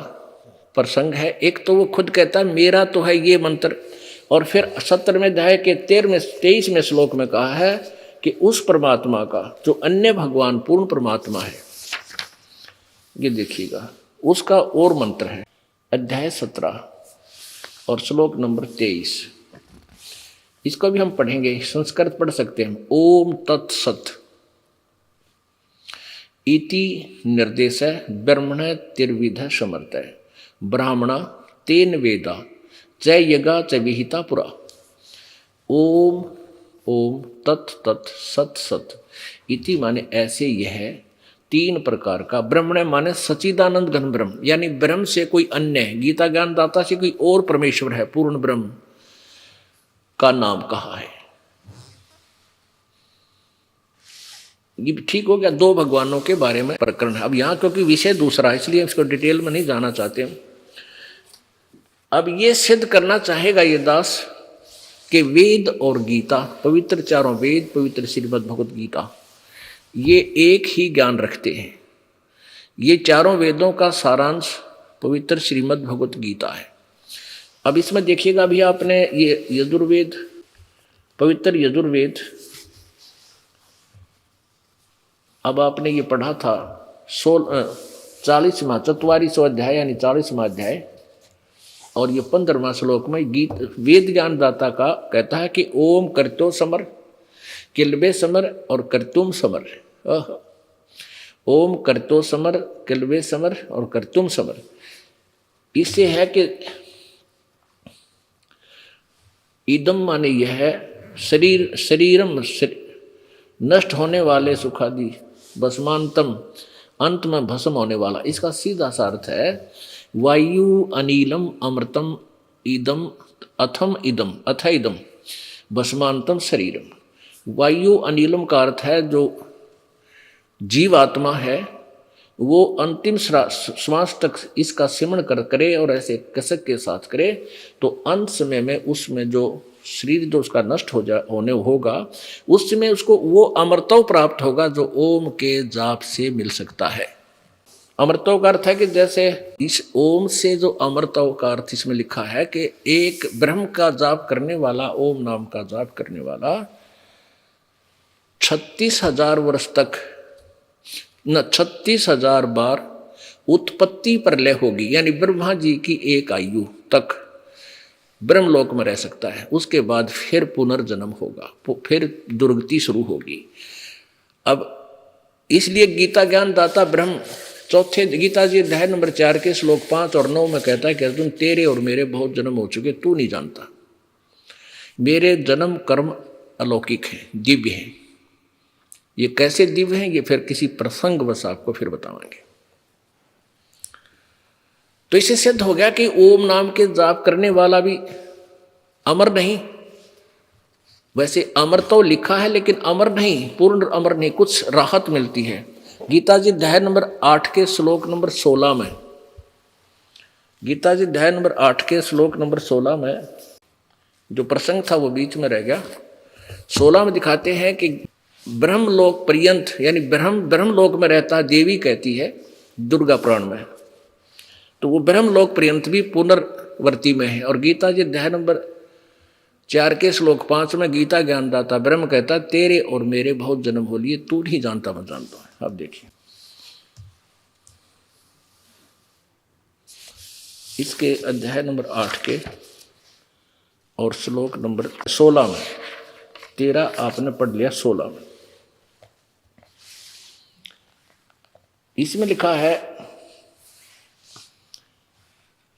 प्रसंग है। एक तो वो खुद कहता है मेरा तो है ये मंत्र, और फिर 17वें अध्याय के 23वें श्लोक में कहा है कि उस परमात्मा का जो अन्य भगवान पूर्ण परमात्मा है, ये देखिएगा उसका और मंत्र है, अध्याय 17 और श्लोक नंबर 23। इसको भी हम पढ़ेंगे, संस्कृत पढ़ सकते हैं। ओम तत्सत इति निर्देश ब्रह्मण तिर्विध समर्थ ब्राह्मणा तेन वेदा च यगा च विहिता पुरा। ओम ओम तत् तत् सत सत इति माने ऐसे यह तीन प्रकार का, ब्रह्मण माने सच्चिदानंद घन ब्रह्म, यानी ब्रह्म से कोई अन्य, गीता ज्ञान दाता से कोई और परमेश्वर है, पूर्ण ब्रह्म का नाम कहा है। ये ठीक हो गया, दो भगवानों के बारे में प्रकरण है। अब यहाँ क्योंकि विषय दूसरा है इसलिए इसको डिटेल में नहीं जाना चाहते हम। अब ये सिद्ध करना चाहेगा ये दास कि वेद और गीता, पवित्र चारों वेद, पवित्र श्रीमद् भगवत गीता, ये एक ही ज्ञान रखते हैं। ये चारों वेदों का सारांश पवित्र श्रीमद् भगवत गीता है। अब इसमें देखिएगा, अभी आपने ये यजुर्वेद, पवित्र यजुर्वेद, अब आपने ये पढ़ा था 40वां 44वां अध्याय यानी 40वां अध्याय, और ये 15वां श्लोक में गीत वेद ज्ञान दाता का कहता है कि ओम कर्तो समर, किल्बे समर और कर्तुम समर। ओम कर्तो समर, किल्बे समर और कर्तुम समर। इससे है कि इदम माने यह है शरीरम नष्ट होने वाले सुखादि, भस्मांतम अंत में भस्म होने वाला। इसका सीधा सा अर्थ है वायु अनिलम अमृतम इदम अथम इदम अथ इदम भस्मांतम शरीरम। वायु अनिलम का अर्थ है जो जीवात्मा है वो अंतिम श्वास तक इसका सिमरण करे और ऐसे कसक के साथ करे, तो अंत समय में उसमें जो शरीर जो उसका नष्ट होने होगा, उस समय उसको वो अमृतव प्राप्त होगा जो ओम के जाप से मिल सकता है। अमृतव का अर्थ है कि जैसे इस ओम से जो अमृतव का अर्थ इसमें लिखा है कि एक ब्रह्म का जाप करने वाला, ओम नाम का जाप करने वाला 36,000 वर्ष तक न 36,000 बार उत्पत्ति प्रलय होगी, यानी ब्रह्मा जी की एक आयु तक ब्रह्मलोक में रह सकता है। उसके बाद फिर पुनर्जन्म होगा, फिर दुर्गति शुरू होगी। अब इसलिए गीता ज्ञान दाता ब्रह्म चौथे गीता जी अध्याय नंबर 4 के श्लोक 5 और 9 में कहता है कि अर्जुन तेरे और मेरे बहुत जन्म हो चुके, तू नहीं जानता। मेरे जन्म कर्म अलौकिक हैं, दिव्य हैं। ये कैसे दिव्य हैं ये फिर किसी प्रसंग बस आपको फिर बताएंगे। तो इससे सिद्ध हो गया कि ओम नाम के जाप करने वाला भी अमर नहीं, वैसे अमर तो लिखा है लेकिन अमर नहीं, पूर्ण अमर नहीं, कुछ राहत मिलती है। गीता जी अध्याय नंबर 8 के श्लोक नंबर 16 में, गीता जी अध्याय नंबर 8 के श्लोक नंबर 16 में जो प्रसंग था वो बीच में रह गया। 16 में दिखाते हैं कि ब्रह्मलोक पर्यंत, यानी ब्रह्मलोक में रहता देवी कहती है दुर्गा पुराण में, तो वो ब्रह्मलोक पर्यंत भी पुनर्वर्ती में है। और गीता जी अध्याय नंबर 4 के श्लोक 5 में गीता ज्ञानदाता ब्रह्म कहता तेरे और मेरे बहुत जन्म हो लिए, तू नहीं जानता मैं जानता हूं। अब देखिए इसके अध्याय नंबर 8 के और श्लोक नंबर 16 में, 13 आपने पढ़ लिया, 16 में इसमें लिखा है,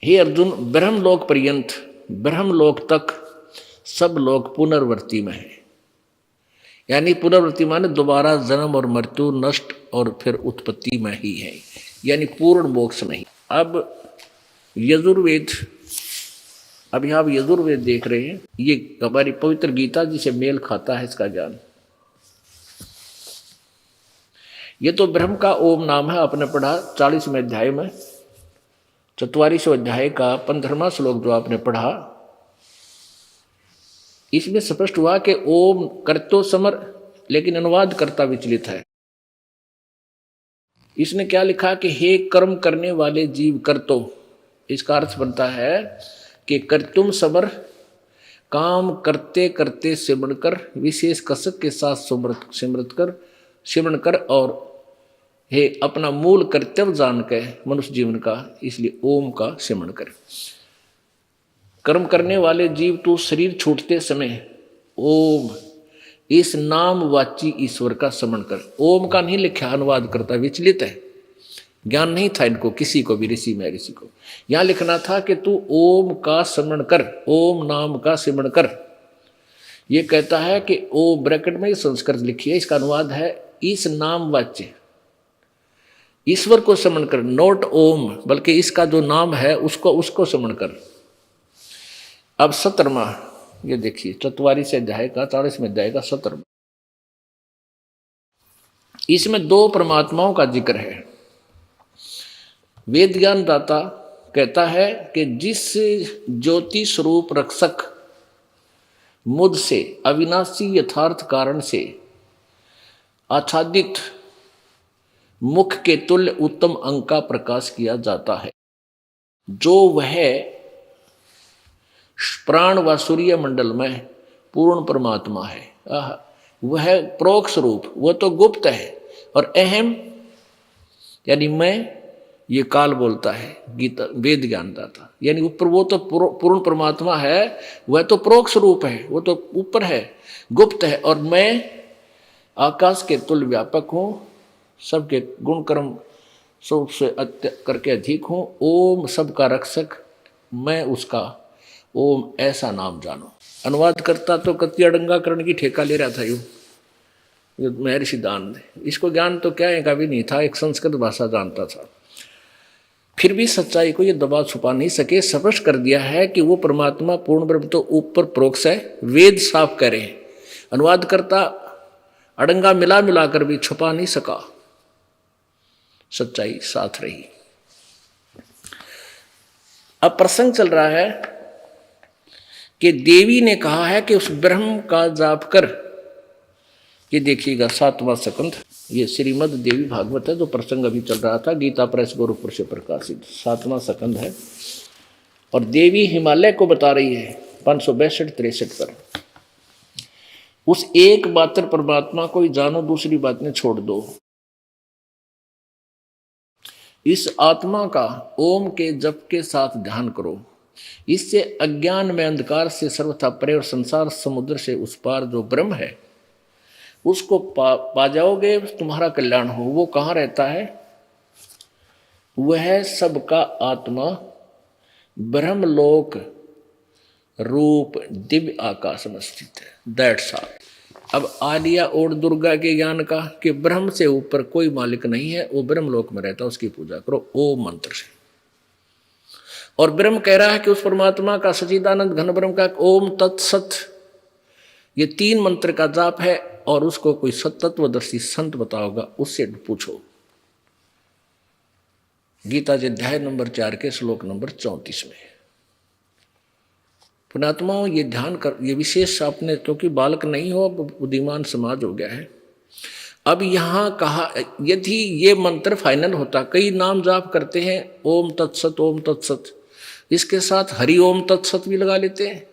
हे अर्जुन ब्रह्मलोक पर्यंत, ब्रह्मलोक तक सब लोग पुनर्वर्ती में है। यानी पुनर्वर्ती माने दोबारा जन्म और मृत्यु, नष्ट और फिर उत्पत्ति में ही है, यानी पूर्ण मोक्ष नहीं। अब यजुर्वेद, अभी आप यजुर्वेद देख रहे हैं, ये हमारी पवित्र गीता जी से मेल खाता है इसका ज्ञान। ये तो ब्रह्म का ओम नाम है, आपने पढ़ा 40वें अध्याय में, 44वें अध्याय का 15वां श्लोक जो आपने पढ़ा, इसमें स्पष्ट हुआ कि ओम करतो समर, लेकिन अनुवाद करता विचलित है। इसने क्या लिखा कि हे कर्म करने वाले जीव करतो, इसका अर्थ बनता है कि कर्तुम समर, काम करते करते सिमरण कर, विशेष कसक के साथ सिमरण कर, और हे अपना मूल कर्तव्य जान के मनुष्य जीवन का, इसलिए ओम का सिमरण कर। कर्म करने वाले जीव तू शरीर छूटते समय ओम, इस नाम वाची ईश्वर का स्मरण कर। ओम का नहीं लिखा, अनुवाद करता विचलित है, ज्ञान नहीं था इनको किसी को भी, ऋषि में ऋषि को। यहां लिखना था कि तू ओम का स्मरण कर, ओम नाम का सिमरण कर। ये कहता है कि ओ ब्रैकेट में संस्कृत लिखी है, इसका अनुवाद है इस नाम वाच्य ईश्वर को स्मरण कर, नोट ओम, बल्कि इसका जो नाम है उसको स्मरण कर। अब 17वां ये देखिए 44 अध्याय का 40वें अध्याय का 17वां, इसमें 2 परमात्माओं का जिक्र है। वेद ज्ञान दाता कहता है कि जिस ज्योति स्वरूप रक्षक मुझ से अविनाशी यथार्थ कारण से आच्छादित मुख के तुल्य उत्तम अंग का प्रकाश किया जाता है, जो वह प्राण व सूर्य मंडल में पूर्ण परमात्मा है। वह प्रोक्ष रूप, वो तो गुप्त है, और अहम यानी मैं, ये काल बोलता है गीता वेद ज्ञानदाता, यानी ऊपर वो तो पूर्ण परमात्मा है, वह तो प्रोक्ष रूप है, वो तो ऊपर है, गुप्त है, और मैं आकाश के तुल्य व्यापक हूँ, सबके गुण कर्म सबसे करके अधिक हूँ। ओम सबका रक्षक, मैं उसका ओम ऐसा नाम जानो। अनुवाद करता तो कत्याडंगा करण की ठेका ले रहा था यूँ महर्षि दान, इसको ज्ञान तो क्या है का भी नहीं था, एक संस्कृत भाषा जानता था, फिर भी सच्चाई को ये दबा छुपा नहीं सके, स्पष्ट कर दिया है कि वो परमात्मा पूर्ण ब्रह्म तो ऊपर प्रोक्ष है, वेद साफ कह रहे हैं। अनुवाद करता अड़ंगा मिला कर भी छुपा नहीं सका, सच्चाई साथ रही। अब प्रसंग चल रहा है कि देवी ने कहा है कि उस ब्रह्म का जाप कर। ये देखिएगा 7वां स्कंध, ये श्रीमद देवी भागवत है, जो प्रसंग अभी चल रहा था, गीता प्रेस गोरखपुर से प्रकाशित 7वां स्कंध है। और देवी हिमालय को बता रही है 562-63 पर, उस एक मात्र परमात्मा को ही जानो, दूसरी बातें छोड़ दो। इस आत्मा का ओम के जप के साथ ध्यान करो, इससे अज्ञान में अंधकार से सर्वथा परे और संसार समुद्र से उस पार जो ब्रह्म है उसको पा जाओगे, तुम्हारा कल्याण हो। वो कहाँ रहता है? वह सबका आत्मा ब्रह्मलोक रूप दिव्य आकाश में स्थित है। That's all. अब आलिया और दुर्गा के ज्ञान का कि ब्रह्म से ऊपर कोई मालिक नहीं है, वो ब्रह्मलोक में रहता है, उसकी पूजा करो ओम मंत्र से। और ब्रह्म कह रहा है कि उस परमात्मा का सच्चिदानंद घन ब्रह्म का ओम तत्सत, ये 3 मंत्र का जाप है। और उसको कोई सत्तत्वदर्शी संत बताओगा, उससे पूछो। गीता जी अध्याय नंबर 4 के श्लोक नंबर 34 में पुण्यात्माओं, ये ध्यान कर, ये विशेष आपने, क्योंकि बालक नहीं हो, अब बुद्धिमान समाज हो गया है। अब यहाँ कहा, यदि ये मंत्र फाइनल होता, कई नाम जाप करते हैं, ओम तत्सत ओम तत्सत, इसके साथ हरि ओम तत्सत भी लगा लेते हैं,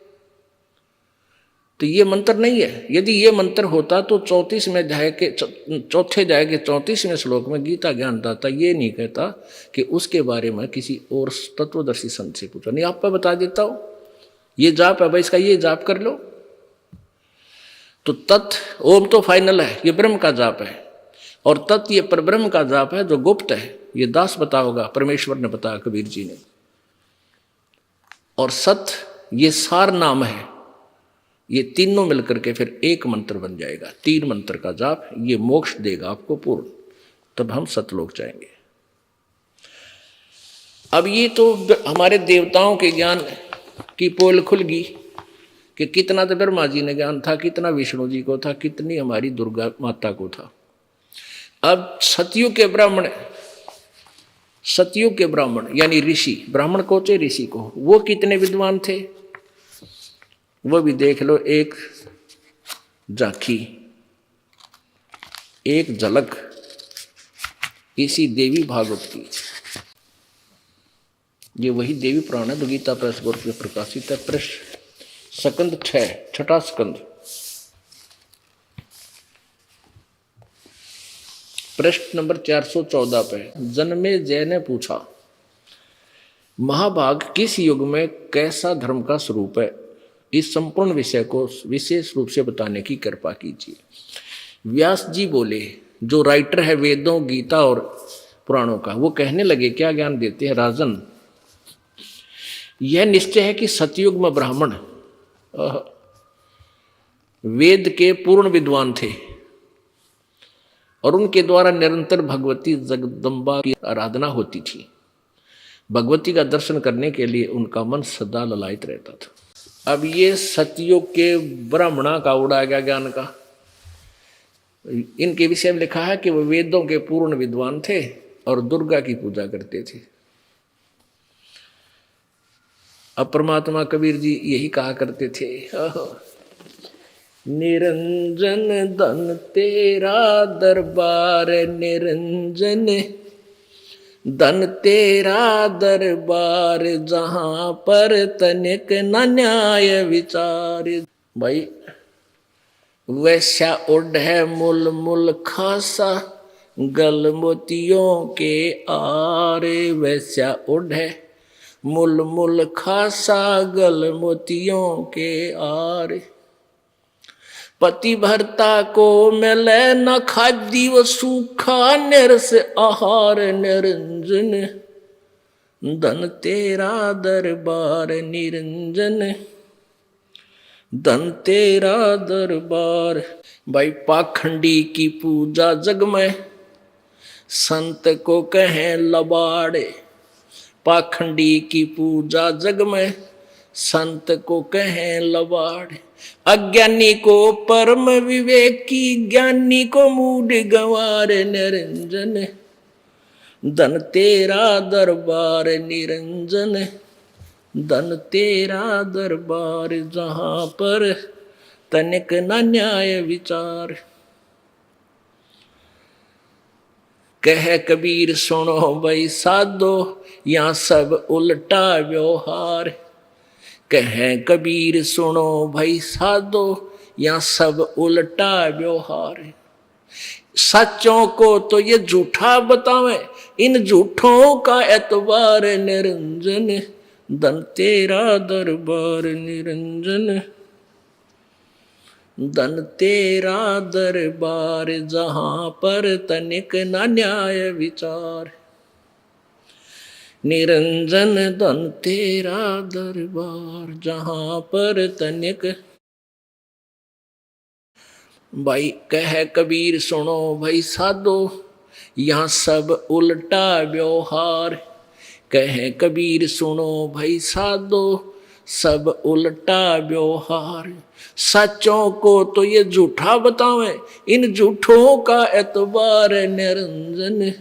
तो ये मंत्र नहीं है। यदि ये मंत्र होता तो 34वें अध्याय के चौथे अध्याय के 34वें श्लोक में गीता ज्ञानदाता ये नहीं कहता कि उसके बारे में किसी और तत्वदर्शी संत से पूछो। नहीं, आपको बता देता हूं, ये जाप है भाई, इसका ये जाप कर लो। तो तत् ओम तो फाइनल है, ये ब्रह्म का जाप है, और तत् ये परब्रह्म का जाप है जो गुप्त है, ये दास बता होगा, परमेश्वर ने बताया, कबीर जी ने। और सत ये सार नाम है, ये तीनों मिलकर के फिर एक मंत्र बन जाएगा। 3 मंत्र का जाप, ये मोक्ष देगा आपको पूर्ण, तब हम सतलोक जाएंगे। अब ये तो हमारे देवताओं के ज्ञान की पोल खुल गई कि कितना तो ब्रह्मा जी ने ज्ञान था, कितना विष्णु जी को था, कितनी हमारी दुर्गा माता को था। अब सतयुग के ब्राह्मण, सतयुग के ब्राह्मण यानी ऋषि, ब्राह्मण को चाहे ऋषि को, वो कितने विद्वान थे वो भी देख लो। एक झांकी, एक झलक इसी देवी भागवत की, ये वही देवी पुराण है, तो गीता प्रेस बोर्ड पे प्रकाशित है। पृष्ठ स्कंद 6, छठा स्कंद, पृष्ठ नंबर 414 पे। जन्मे जय ने पूछा, महाभाग किस युग में कैसा धर्म का स्वरूप है, इस संपूर्ण विषय को विशेष रूप से बताने की कृपा कीजिए। व्यास जी बोले, जो राइटर है वेदों, गीता और पुराणों का, वो कहने लगे, क्या ज्ञान देते हैं राजन, यह निश्चय है कि सतयुग में ब्राह्मण वेद के पूर्ण विद्वान थे और उनके द्वारा निरंतर भगवती जगदम्बा की आराधना होती थी। भगवती का दर्शन करने के लिए उनका मन सदा ललायित रहता था। अब ये सतयुग के ब्राह्मणा का उड़ा गया ज्ञान का। इनके विषय में लिखा है कि वो वेदों के पूर्ण विद्वान थे और दुर्गा की पूजा करते थे। अब परमात्मा कबीर जी यही कहा करते थे, निरंजन धन तेरा दरबार, निरंजन धन तेरा दरबार, जहां पर तनिक न न्याय विचार। भाई वैश्या उड है मुल मुल खासा, गल मोतियों के आरे। वैश्या उड है मुल मुल खासा, गल मोतियों के आरे। पति भरता को मिले न खादी, वो सूखा निरस आहार। निरंजन धन तेरा दरबार, निरंजन धन तेरा दरबार। भाई पाखंडी की पूजा जग में, संत को कहें लबाड़े। पाखंडी की पूजा जग में, संत को कहें लबाड़े। अज्ञानी को परम विवेकी, ज्ञानी को मूड गंवार। निरंजन धन तेरा दरबार, निरंजन धन तेरा दरबार, जहां पर तनिक न न्याय विचार। कह कबीर सुनो भाई साधो, यहाँ सब उल्टा व्यवहार। कहें कबीर सुनो भाई साधो, यहाँ सब उल्टा व्यवहार। सच्चों को तो ये झूठा बतावे, इन झूठों का एतबार। निरंजन धन तेरा दरबार, निरंजन धन तेरा दरबार, जहां पर तनिक न न्याय विचार। निरंजन धन तेरा दरबार, जहां पर तनिक। भाई कह कबीर सुनो भाई साधो, यहाँ सब उल्टा व्यवहार। कहे कबीर सुनो भाई साधो, सब उल्टा व्यवहार। सच्चों को तो ये झूठा बतावे, इन झूठों का एतबार। निरंजन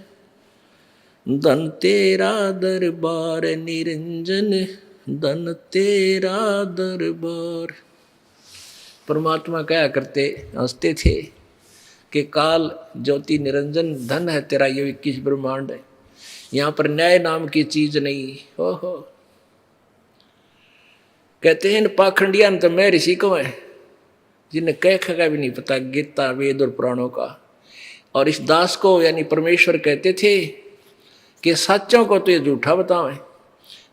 धन तेरा दरबार, निरंजन धन तेरा दरबार। परमात्मा कहा करते, हंसते थे कि काल ज्योति निरंजन, धन है तेरा ये 21 ब्रह्मांड है, यहाँ पर न्याय नाम की चीज नहीं। हो कहते हैं इन पाखंडिया तो मैं ऋषि को है जिन्हें कह का भी नहीं पता गीता वेद और पुराणों का। और इस दास को यानी परमेश्वर कहते थे कि सच्चों को तो ये झूठा बतावे,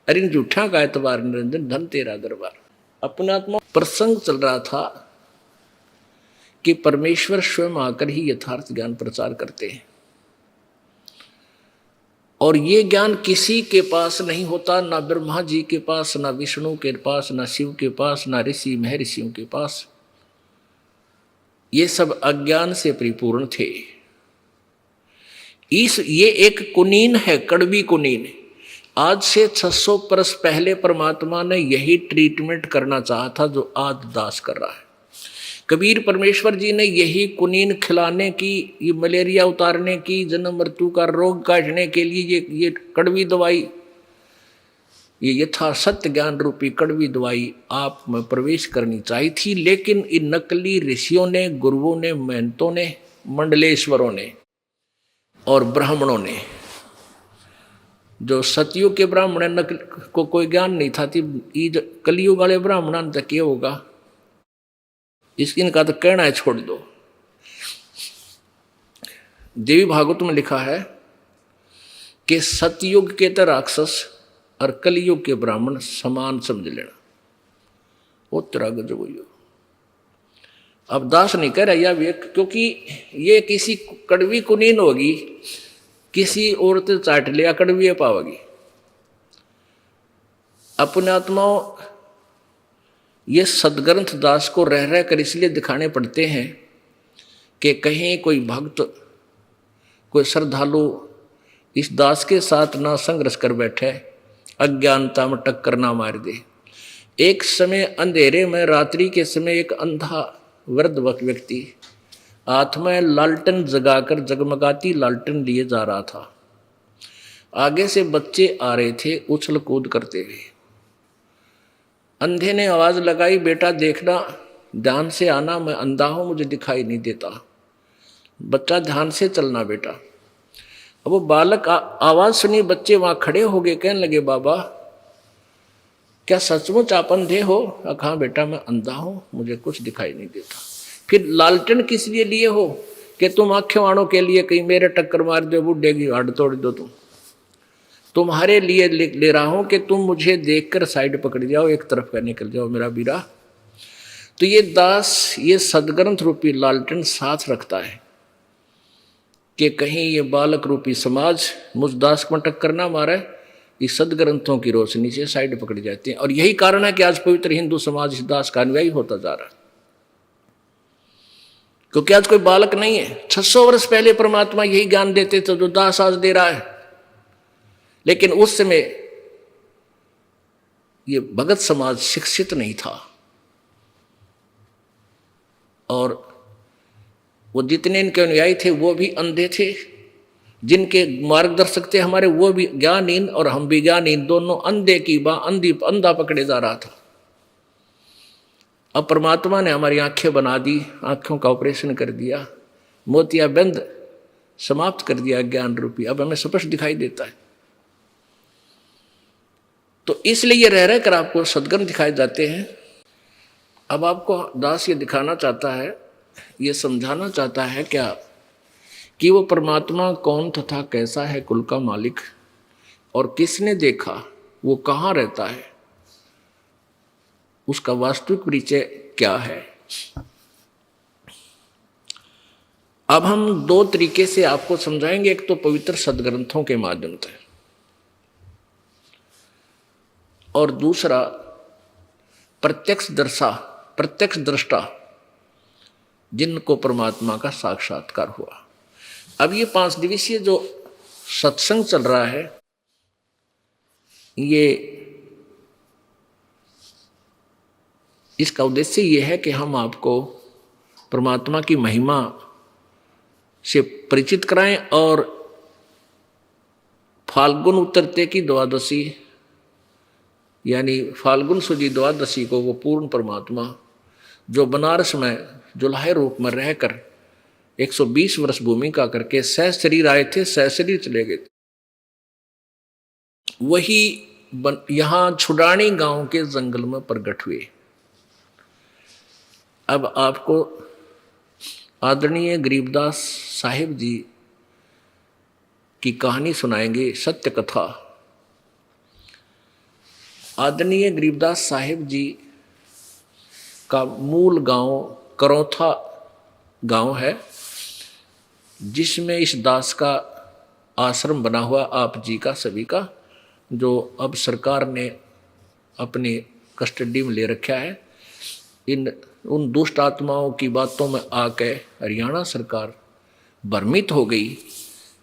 अरे इन झूठा का एतबार निरंजन, धन तेरा दरबार। अपना आत्मा प्रसंग चल रहा था कि परमेश्वर स्वयं आकर ही यथार्थ ज्ञान प्रचार करते हैं, और ये ज्ञान किसी के पास नहीं होता, ना ब्रह्मा जी के पास, ना विष्णु के पास, ना शिव के पास, ना ऋषि महर्षियों के पास। ये सब अज्ञान से परिपूर्ण थे। ये एक कुनीन है, कड़वी कुनीन। आज से 600 वर्ष पहले परमात्मा ने यही ट्रीटमेंट करना चाहा था जो आज दास कर रहा है। कबीर परमेश्वर जी ने यही कुनीन खिलाने की, ये मलेरिया उतारने की, जन्म मृत्यु का रोग काटने के लिए ये कड़वी दवाई, ये यथा सत्य ज्ञान रूपी कड़वी दवाई आप में प्रवेश करनी चाहिए थी। लेकिन इन नकली ऋषियों ने, गुरुओं ने, महंतों ने, मंडलेश्वरों ने और ब्राह्मणों ने, जो सतयुग के ब्राह्मण को कोई ज्ञान नहीं था, कलयुग वाले ब्राह्मण तक ये होगा, इनका तो कहना है छोड़ दो। देवी भागवत में लिखा है कि सतयुग के तो राक्षस और कलयुग के ब्राह्मण समान समझ लेना, वो तेरा गजब हुई। अब दास नहीं कह रहा यह, क्योंकि ये किसी कड़वी कुनीन होगी, किसी औरत चाट लिया कड़वी पावेगी। अपने आत्माओं, ये सदग्रंथ दास को रह रह कर इसलिए दिखाने पड़ते हैं कि कहीं कोई भक्त, कोई श्रद्धालु इस दास के साथ ना संघर्ष कर बैठे, अज्ञानता में टक्कर ना मार दे। एक समय अंधेरे में, रात्रि के समय, एक अंधा वृद्ध व्यक्ति हाथ में लालटेन जगाकर, जगमगाती लालटेन लिए जा रहा था। आगे से बच्चे आ रहे थे उछल कूद करते हुए। अंधे ने आवाज लगाई, बेटा देखना, ध्यान से आना, मैं अंधा हूं, मुझे दिखाई नहीं देता। बच्चा ध्यान से चलना बेटा। अब वो बालक आवाज सुनी, बच्चे वहां खड़े हो गए, कहने लगे बाबा क्या सचमुच आप अंधे हो? हाँ बेटा मैं अंधा हूं, मुझे कुछ दिखाई नहीं देता। फिर लालटेन किस लिए लिए हो? कि तुम आंखें वाणों के लिए, कहीं मेरे टक्कर मार दो, बुढ़े की हाड़ तोड़ दो, तुम्हारे लिए ले रहा हूं कि तुम मुझे देखकर साइड पकड़ जाओ, एक तरफ का निकल जाओ मेरा बीरा। तो ये दास, ये सदग्रंथ रूपी लालटेन साथ रखता है कि कहीं ये बालक रूपी समाज मुझ दास को टक्कर ना मारे, इस सदग्रंथों की रोशनी से साइड पकड़ जाते हैं। और यही कारण है कि आज पवित्र हिंदू समाज इस दास का अनुयायी होता जा रहा है, क्योंकि आज कोई बालक नहीं है। 600 वर्ष पहले परमात्मा यही ज्ञान देते थे जो दास आज दे रहा है, लेकिन उस समय ये भगत समाज शिक्षित नहीं था, और वो जितने इनके अनुयायी थे वो भी अंधे थे। जिनके मार्गदर्शक थे हमारे, वो भी ज्ञानहीन और हम भी ज्ञानहीन, दोनों अंधे की अंधा पकड़े जा रहा था। अब परमात्मा ने हमारी आंखें बना दी, आंखों का ऑपरेशन कर दिया, मोतियाबिंद समाप्त कर दिया ज्ञान रूपी, अब हमें स्पष्ट दिखाई देता है। तो इसलिए रह रह कर आपको सदग्रंथ दिखाए जाते हैं। अब आपको दास ये दिखाना चाहता है, ये समझाना चाहता है क्या कि वो परमात्मा कौन तथा कैसा है, कुल का मालिक, और किसने देखा, वो कहाँ रहता है, उसका वास्तविक परिचय क्या है। अब हम दो तरीके से आपको समझाएंगे, एक तो पवित्र सदग्रंथों के माध्यम से, और दूसरा प्रत्यक्ष दृष्टा जिनको परमात्मा का साक्षात्कार हुआ। अब ये 5 दिवसीय जो सत्संग चल रहा है, ये इसका उद्देश्य ये है कि हम आपको परमात्मा की महिमा से परिचित कराएं, और फाल्गुन उतरते की द्वादशी यानी फाल्गुन शुजी द्वादशी को वो पूर्ण परमात्मा जो बनारस में जुलाहे रूप में रहकर 120 वर्ष भूमिका करके सह शरीर आए थे, सह शरीर चले गए थे, वही यहाँ छुडानी गांव के जंगल में प्रकट हुए। अब आपको आदरणीय गरीबदास साहिब जी की कहानी सुनाएंगे, सत्य कथा। आदरणीय गरीबदास साहिब जी का मूल गांव करौथा गांव है, जिसमें इस दास का आश्रम बना हुआ आप जी का सभी का, जो अब सरकार ने अपनी कस्टडी में ले रखा है। उन दुष्ट आत्माओं की बातों में आके हरियाणा सरकार भ्रमित हो गई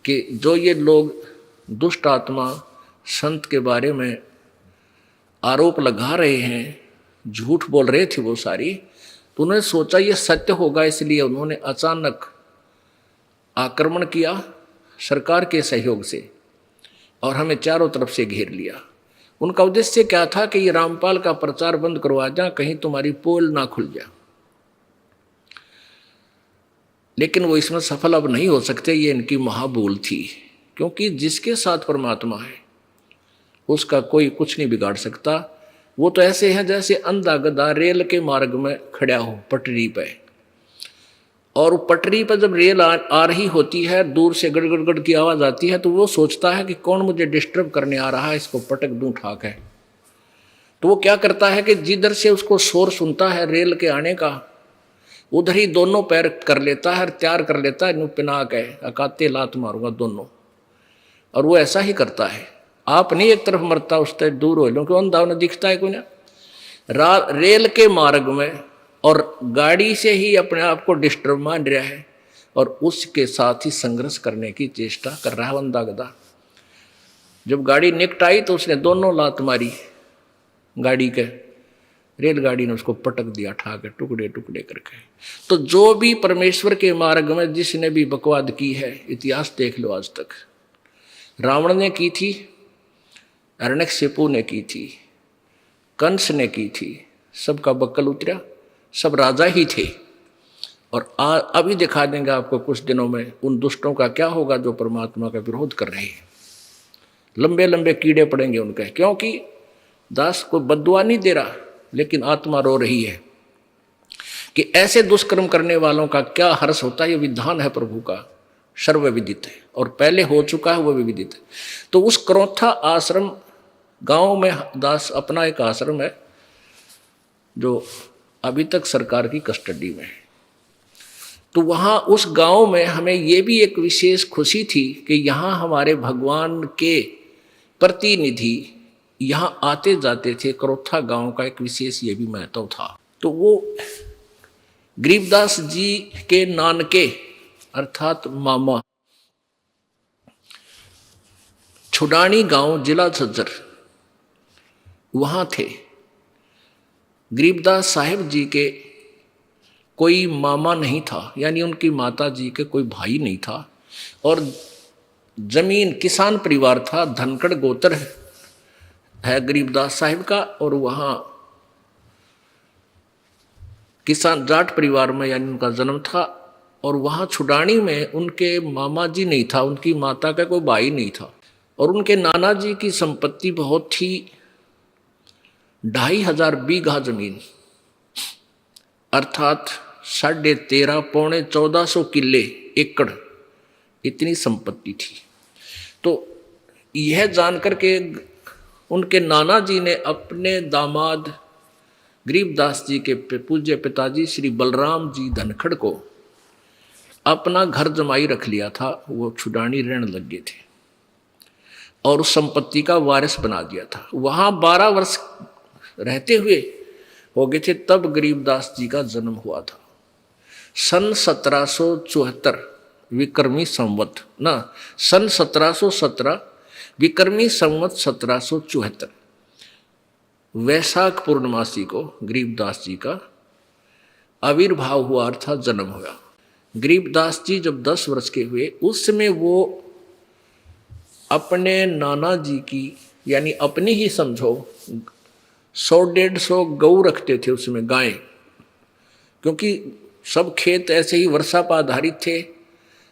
कि जो ये लोग दुष्ट आत्मा संत के बारे में आरोप लगा रहे हैं, झूठ बोल रहे थे वो सारी, तो उन्होंने सोचा ये सत्य होगा, इसलिए उन्होंने अचानक आक्रमण किया सरकार के सहयोग से और हमें चारों तरफ से घेर लिया। उनका उद्देश्य क्या था कि ये रामपाल का प्रचार बंद करवा जा, कहीं तुम्हारी पोल ना खुल जा। लेकिन वो इसमें सफल अब नहीं हो सकते, ये इनकी महाभूल थी, क्योंकि जिसके साथ परमात्मा है उसका कोई कुछ नहीं बिगाड़ सकता। वो तो ऐसे है जैसे अंधा गधा रेल के मार्ग में खड़ा हो पटरी पे, और पटरी पर जब रेल आ रही होती है, दूर से गड़गड़ गड़ की आवाज़ आती है, तो वो सोचता है कि कौन मुझे डिस्टर्ब करने आ रहा है, इसको पटक दूं ठाक है। तो वो क्या करता है कि जिधर से उसको शोर सुनता है रेल के आने का, उधर ही दोनों पैर कर लेता है, तैयार कर लेता है, पिना के अकाते लात मारूंगा दोनों। और वो ऐसा ही करता है, आप नहीं एक तरफ मरता उससे दूर हो लो, क्यों अंधा उन्हें दिखता है कोई ना। रेल के मार्ग में और गाड़ी से ही अपने आप को डिस्टर्ब मान रहा है, और उसके साथ ही संघर्ष करने की चेष्टा कर रहा है अंधा गधा। जब गाड़ी निकट आई तो उसने दोनों लात मारी गाड़ी के, रेलगाड़ी ने उसको पटक दिया ठाके टुकड़े टुकड़े करके। तो जो भी परमेश्वर के मार्ग में जिसने भी बकवाद की है, इतिहास देख लो आज तक। रावण ने की थी, हिरण्यकशिपु ने की थी, कंस ने की थी, सबका बक्कल उतरा, सब राजा ही थे। और अभी दिखा देंगे आपको कुछ दिनों में उन दुष्टों का क्या होगा जो परमात्मा का विरोध कर रहे हैं। लंबे लंबे कीड़े पड़ेंगे उनके, क्योंकि दास को बद्दुआ नहीं दे रहा, लेकिन आत्मा रो रही है कि ऐसे दुष्कर्म करने वालों का क्या हर्ष होता है। ये विधान है प्रभु का, सर्वविदित है, और पहले हो चुका है वो भी विदित है। तो उस करौथा आश्रम गांव में दास अपना एक आश्रम है जो अभी तक सरकार की कस्टडी में है। तो वहाँ उस गांव में हमें ये भी एक विशेष खुशी थी कि यहाँ हमारे भगवान के प्रतिनिधि यहाँ आते जाते थे। करौथा गांव का एक विशेष ये भी महत्व था। तो वो गरीबदास जी के नानके अर्थात मामा छुडानी गांव जिला झज्जर वहाँ थे। गरीबदास साहिब जी के कोई मामा नहीं था, यानी उनकी माता जी के कोई भाई नहीं था, और जमीन किसान परिवार था, धनखड़ गोत्र है गरीबदास साहिब का। और वहाँ किसान जाट परिवार में यानी उनका जन्म था। और वहाँ छुडानी में उनके मामा जी नहीं था, उनकी माता का कोई भाई नहीं था। और उनके नाना जी की संपत्ति बहुत थी, 2500 बीघा जमीन, अर्थात 13.5 पौने 1400 किले एकड़ इतनी संपत्ति थी। तो यह जानकर के उनके नाना जी ने अपने दामाद गरीबदास जी के पूज्य पिताजी श्री बलराम जी धनखड़ को अपना घर जमाई रख लिया था। वो छुडानी रहने लग गए थे और उस संपत्ति का वारिस बना दिया था। वहाँ 12 वर्ष रहते हुए हो गए थे, तब गरीबदास जी का जन्म हुआ था। सन 1774 विक्रमी संवत ना, सन 1717 विक्रमी संवत 1774 वैशाख पूर्णमासी को गरीबदास जी का आविर्भाव हुआ अर्थात जन्म हुआ। गरीबदास जी जब 10 वर्ष के हुए उस समय वो अपने नाना जी की यानी अपनी ही समझो 100-150 गऊ रखते थे उसमें, गायें, क्योंकि सब खेत ऐसे ही वर्षा पर आधारित थे।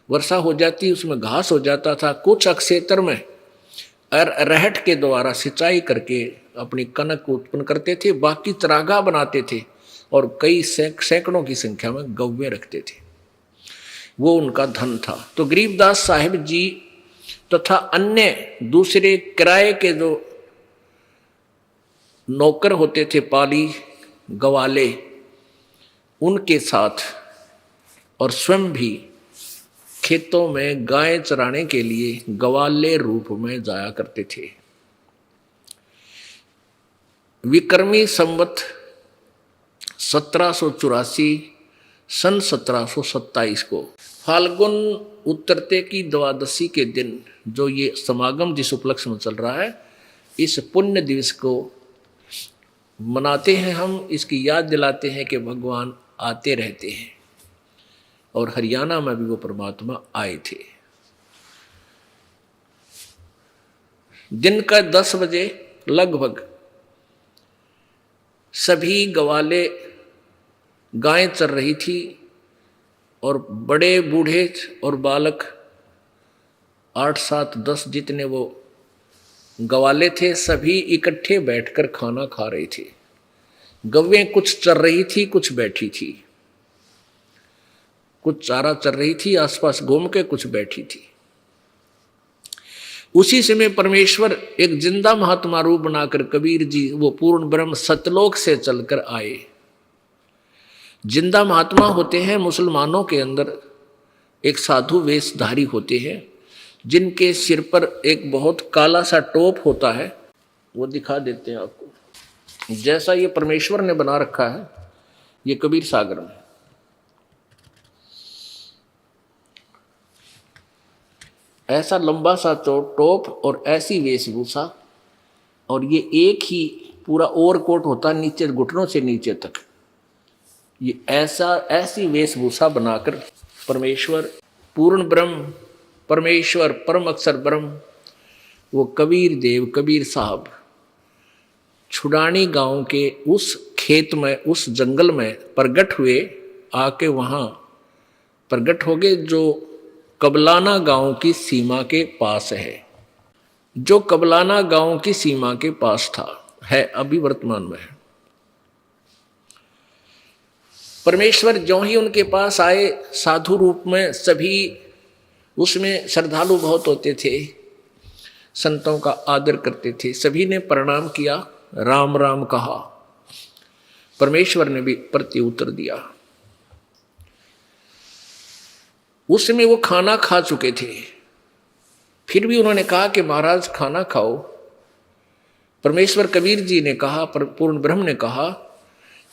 वर्षा हो जाती उसमें घास हो जाता था। कुछ क्षेत्र में रहट के द्वारा सिंचाई करके अपनी कनक को उत्पन्न करते थे, बाकी चरागाह बनाते थे और कई सैकड़ों की संख्या में गौवें रखते थे। वो उनका धन था। तो गरीबदास साहिब जी तथा अन्य दूसरे किराए के जो नौकर होते थे, पाली गवाले, उनके साथ और स्वयं भी खेतों में गाय चराने के लिए गवाले रूप में जाया करते थे। विक्रमी संवत 1784 सन 1727 को फाल्गुन उतरते की द्वादशी के दिन जो ये समागम जिस उपलक्ष्य में चल रहा है, इस पुण्य दिवस को मनाते हैं हम। इसकी याद दिलाते हैं कि भगवान आते रहते हैं और हरियाणा में भी वो परमात्मा आए थे। दिन का 10 बजे लगभग सभी गवाले गायें चर रही थी और बड़े बूढ़े और बालक 8, 7, 10 जितने वो गवाले थे, सभी इकट्ठे बैठकर खाना खा रहे थे। गवें कुछ चर रही थी, कुछ बैठी थी, कुछ चारा चर रही थी, आसपास घूम के कुछ बैठी थी। उसी समय परमेश्वर एक जिंदा महात्मा रूप बनाकर कबीर जी वो पूर्ण ब्रह्म सतलोक से चलकर आए। जिंदा महात्मा होते हैं मुसलमानों के अंदर, एक साधु वेशधारी होते हैं जिनके सिर पर एक बहुत काला सा टोप होता है। वो दिखा देते हैं आपको, जैसा ये परमेश्वर ने बना रखा है ये कबीर सागर में। ऐसा लंबा सा टोप और ऐसी वेशभूषा, और ये एक ही पूरा ओवरकोट होता है नीचे घुटनों से नीचे तक। ये ऐसी वेशभूषा बनाकर परमेश्वर पूर्ण ब्रह्म, परमेश्वर परम अक्षर ब्रह्म, वो कबीर देव कबीर साहब छुड़ानी गांव के उस खेत में, उस जंगल में प्रगट हुए। आके वहाँ प्रगट हो गए जो कबलाना गांव की सीमा के पास है, जो कबलाना गांव की सीमा के पास था, है अभी वर्तमान में है। परमेश्वर जो ही उनके पास आए साधु रूप में, सभी उसमें श्रद्धालु बहुत होते थे, संतों का आदर करते थे। सभी ने प्रणाम किया, राम राम कहा। परमेश्वर ने भी प्रत्युत्तर दिया। उस समय वो खाना खा चुके थे, फिर भी उन्होंने कहा कि महाराज खाना खाओ। परमेश्वर कबीर जी ने कहा, पूर्ण ब्रह्म ने कहा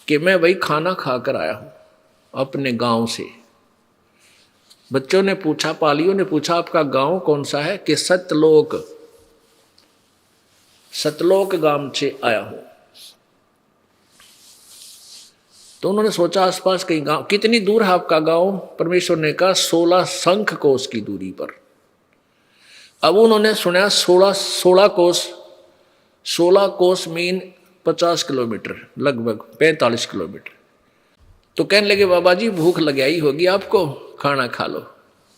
कि मैं वही खाना खाकर आया हूं अपने गांव से। बच्चों ने पूछा, पालियों ने पूछा, आपका गांव कौन सा है? कि सतलोक, सतलोक गांव से आया हूं। तो उन्होंने सोचा आसपास कहीं गांव, कितनी दूर है आपका गांव? परमेश्वर ने कहा 16 शंख कोस की दूरी पर। अब उन्होंने सुना 16 कोस, 16 कोस मीन 50 किलोमीटर, लगभग 45 किलोमीटर। तो कहने लगे बाबा जी भूख लग आई होगी आपको, खाना खा लो।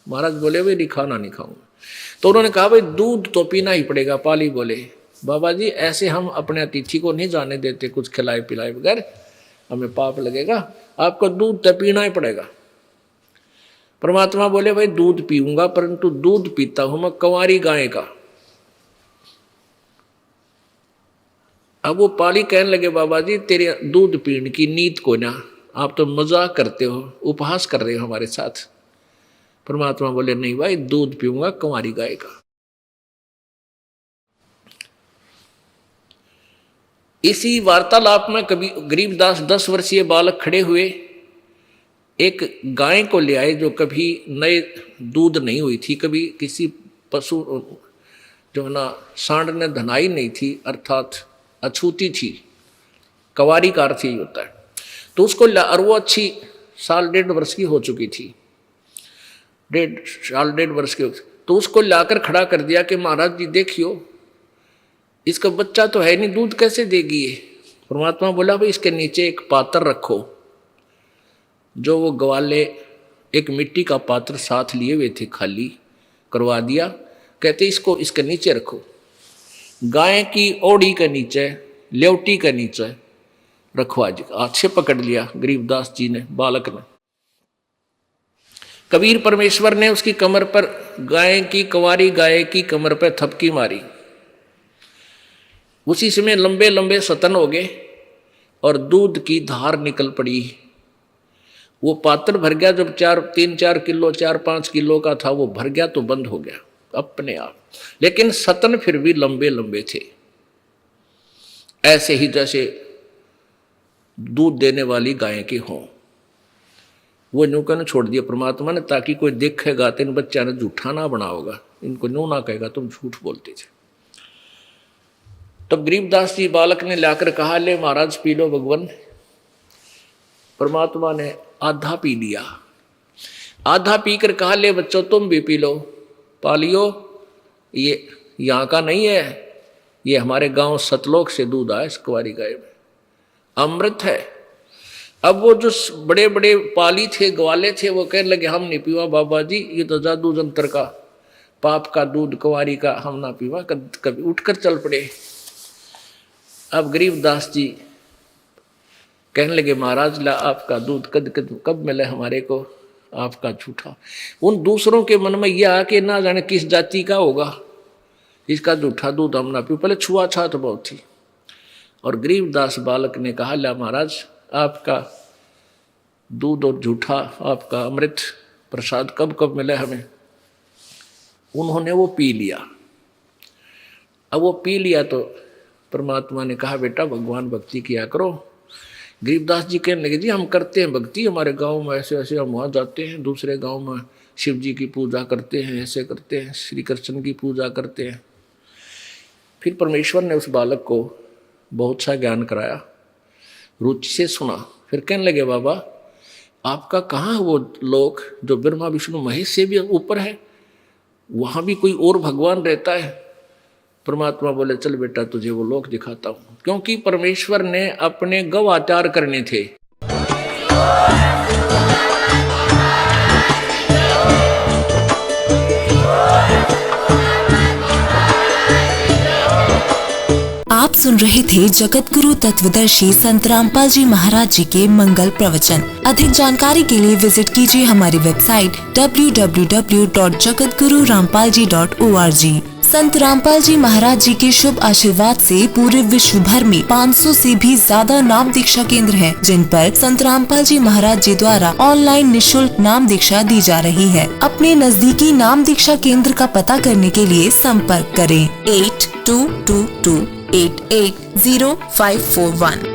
महाराज बोले भाई नहीं, खाना नहीं खाऊंगा। तो उन्होंने कहा भाई दूध तो पीना ही पड़ेगा। पाली बोले बाबा जी ऐसे हम अपने अतिथि को नहीं जाने देते कुछ खिलाए पिलाए बगैर, हमें पाप लगेगा, आपको दूध तो पीना ही पड़ेगा। परमात्मा बोले भाई दूध पीऊंगा, परंतु दूध पीता हूं मैं कंवारी गाय का। अब वो पाली कहने लगे बाबा जी तेरे दूध पीने की नीत को ना, आप तो मजाक करते हो, उपहास कर रहे हो हमारे साथ। परमात्मा बोले नहीं भाई दूध पीऊंगा कंवारी गाय का। इसी वार्तालाप में कभी गरीबदास 10 वर्षीय बालक खड़े हुए, एक गाय को ले आए जो कभी नए दूध नहीं हुई थी, कभी किसी पशु जो ना सांड ने धनाई नहीं थी, अर्थात अछूती थी। कंवारी का अर्थ यही होता है। तो उसको और वो अच्छी 1.5 वर्ष की हो चुकी थी, 1.5 वर्ष की। तो उसको लाकर खड़ा कर दिया कि महाराज जी देखियो इसका बच्चा तो है नहीं, दूध कैसे देगी ये? परमात्मा बोला भाई इसके नीचे एक पात्र रखो। जो वो ग्वाले एक मिट्टी का पात्र साथ लिए हुए थे, खाली करवा दिया। कहते इसको इसके नीचे रखो, गाय की ओड़ी के नीचे, लेवटी के नीचे रखवा जी। हाथ से पकड़ लिया गरीबदास जी ने, बालक ने। कबीर परमेश्वर ने उसकी कमर पर कुंवारी गाय की कमर पर थपकी मारी। उसी समय लंबे लंबे सतन हो गए और दूध की धार निकल पड़ी। वो पात्र भर गया। जब 3-4 किलो 4-5 किलो का था, वो भर गया तो बंद हो गया अपने आप। लेकिन सतन फिर भी लंबे लंबे थे, ऐसे ही जैसे दूध देने वाली गाय के हों। वो न्यू कहने छोड़ दिया परमात्मा ने, ताकि कोई देखेगा तो इन बच्चा ने झूठा ना बना होगा, इनको न्यू ना कहेगा तुम झूठ बोलते थे। तब गरीबदास जी बालक ने लाकर कहा, ले महाराज पी लो भगवान। परमात्मा ने आधा पी लिया। आधा पीकर कहा, ले बच्चों तुम भी पी लो, पा लियो। ये यहाँ का नहीं है, ये हमारे गांव सतलोक से दूध आया इस कुंवारी गाय में, अमृत है। अब वो जो बड़े बड़े पाली थे, ग्वाले थे, वो कहने लगे हम नहीं पीवा बाबा जी, ये तो जादू जंतर का पाप का दूध कुंवारी का, हम ना पीवा। कभी उठकर चल पड़े। अब गरीबदास जी कहने लगे, महाराज ला आपका दूध कब मिले हमारे को, आपका झूठा। उन दूसरों के मन में यह आके ना जाने किस जाति का होगा, इसका झूठा दूध हम ना पी। पहले छुआछात बहुत थी। और गरीबदास बालक ने कहा, ला महाराज आपका दूध और झूठा, आपका अमृत प्रसाद कब मिले हमें। उन्होंने वो पी लिया। अब वो पी लिया तो परमात्मा ने कहा, बेटा भगवान भक्ति किया करो। गरीबदास जी कहने लगे, जी हम करते हैं भक्ति, हमारे गांव में ऐसे ऐसे हम वहाँ जाते हैं, दूसरे गांव में शिव जी की पूजा करते हैं, ऐसे करते हैं, श्री कृष्ण की पूजा करते हैं। फिर परमेश्वर ने उस बालक को बहुत सा ज्ञान कराया, रुचि से सुना। फिर कहने लगे, बाबा आपका कहाँ वो लोक जो ब्रह्मा विष्णु महेश से भी ऊपर है, वहाँ भी कोई और भगवान रहता है। परमात्मा बोले, चल बेटा तुझे वो लोक दिखाता हूँ। क्योंकि परमेश्वर ने अपने गौ आचार करने थे। आप सुन रहे थे जगत गुरु तत्वदर्शी संत रामपाल जी महाराज जी के मंगल प्रवचन। अधिक जानकारी के लिए विजिट कीजिए हमारी वेबसाइट www.jagatgururampalji.org। संत रामपाल जी महाराज जी के शुभ आशीर्वाद से पूरे विश्व भर में 500 से भी ज्यादा नाम दीक्षा केंद्र हैं, जिन पर संत रामपाल जी महाराज जी द्वारा ऑनलाइन निशुल्क नाम दीक्षा दी जा रही है। अपने नजदीकी नाम दीक्षा केंद्र का पता करने के लिए संपर्क करें 8222880541।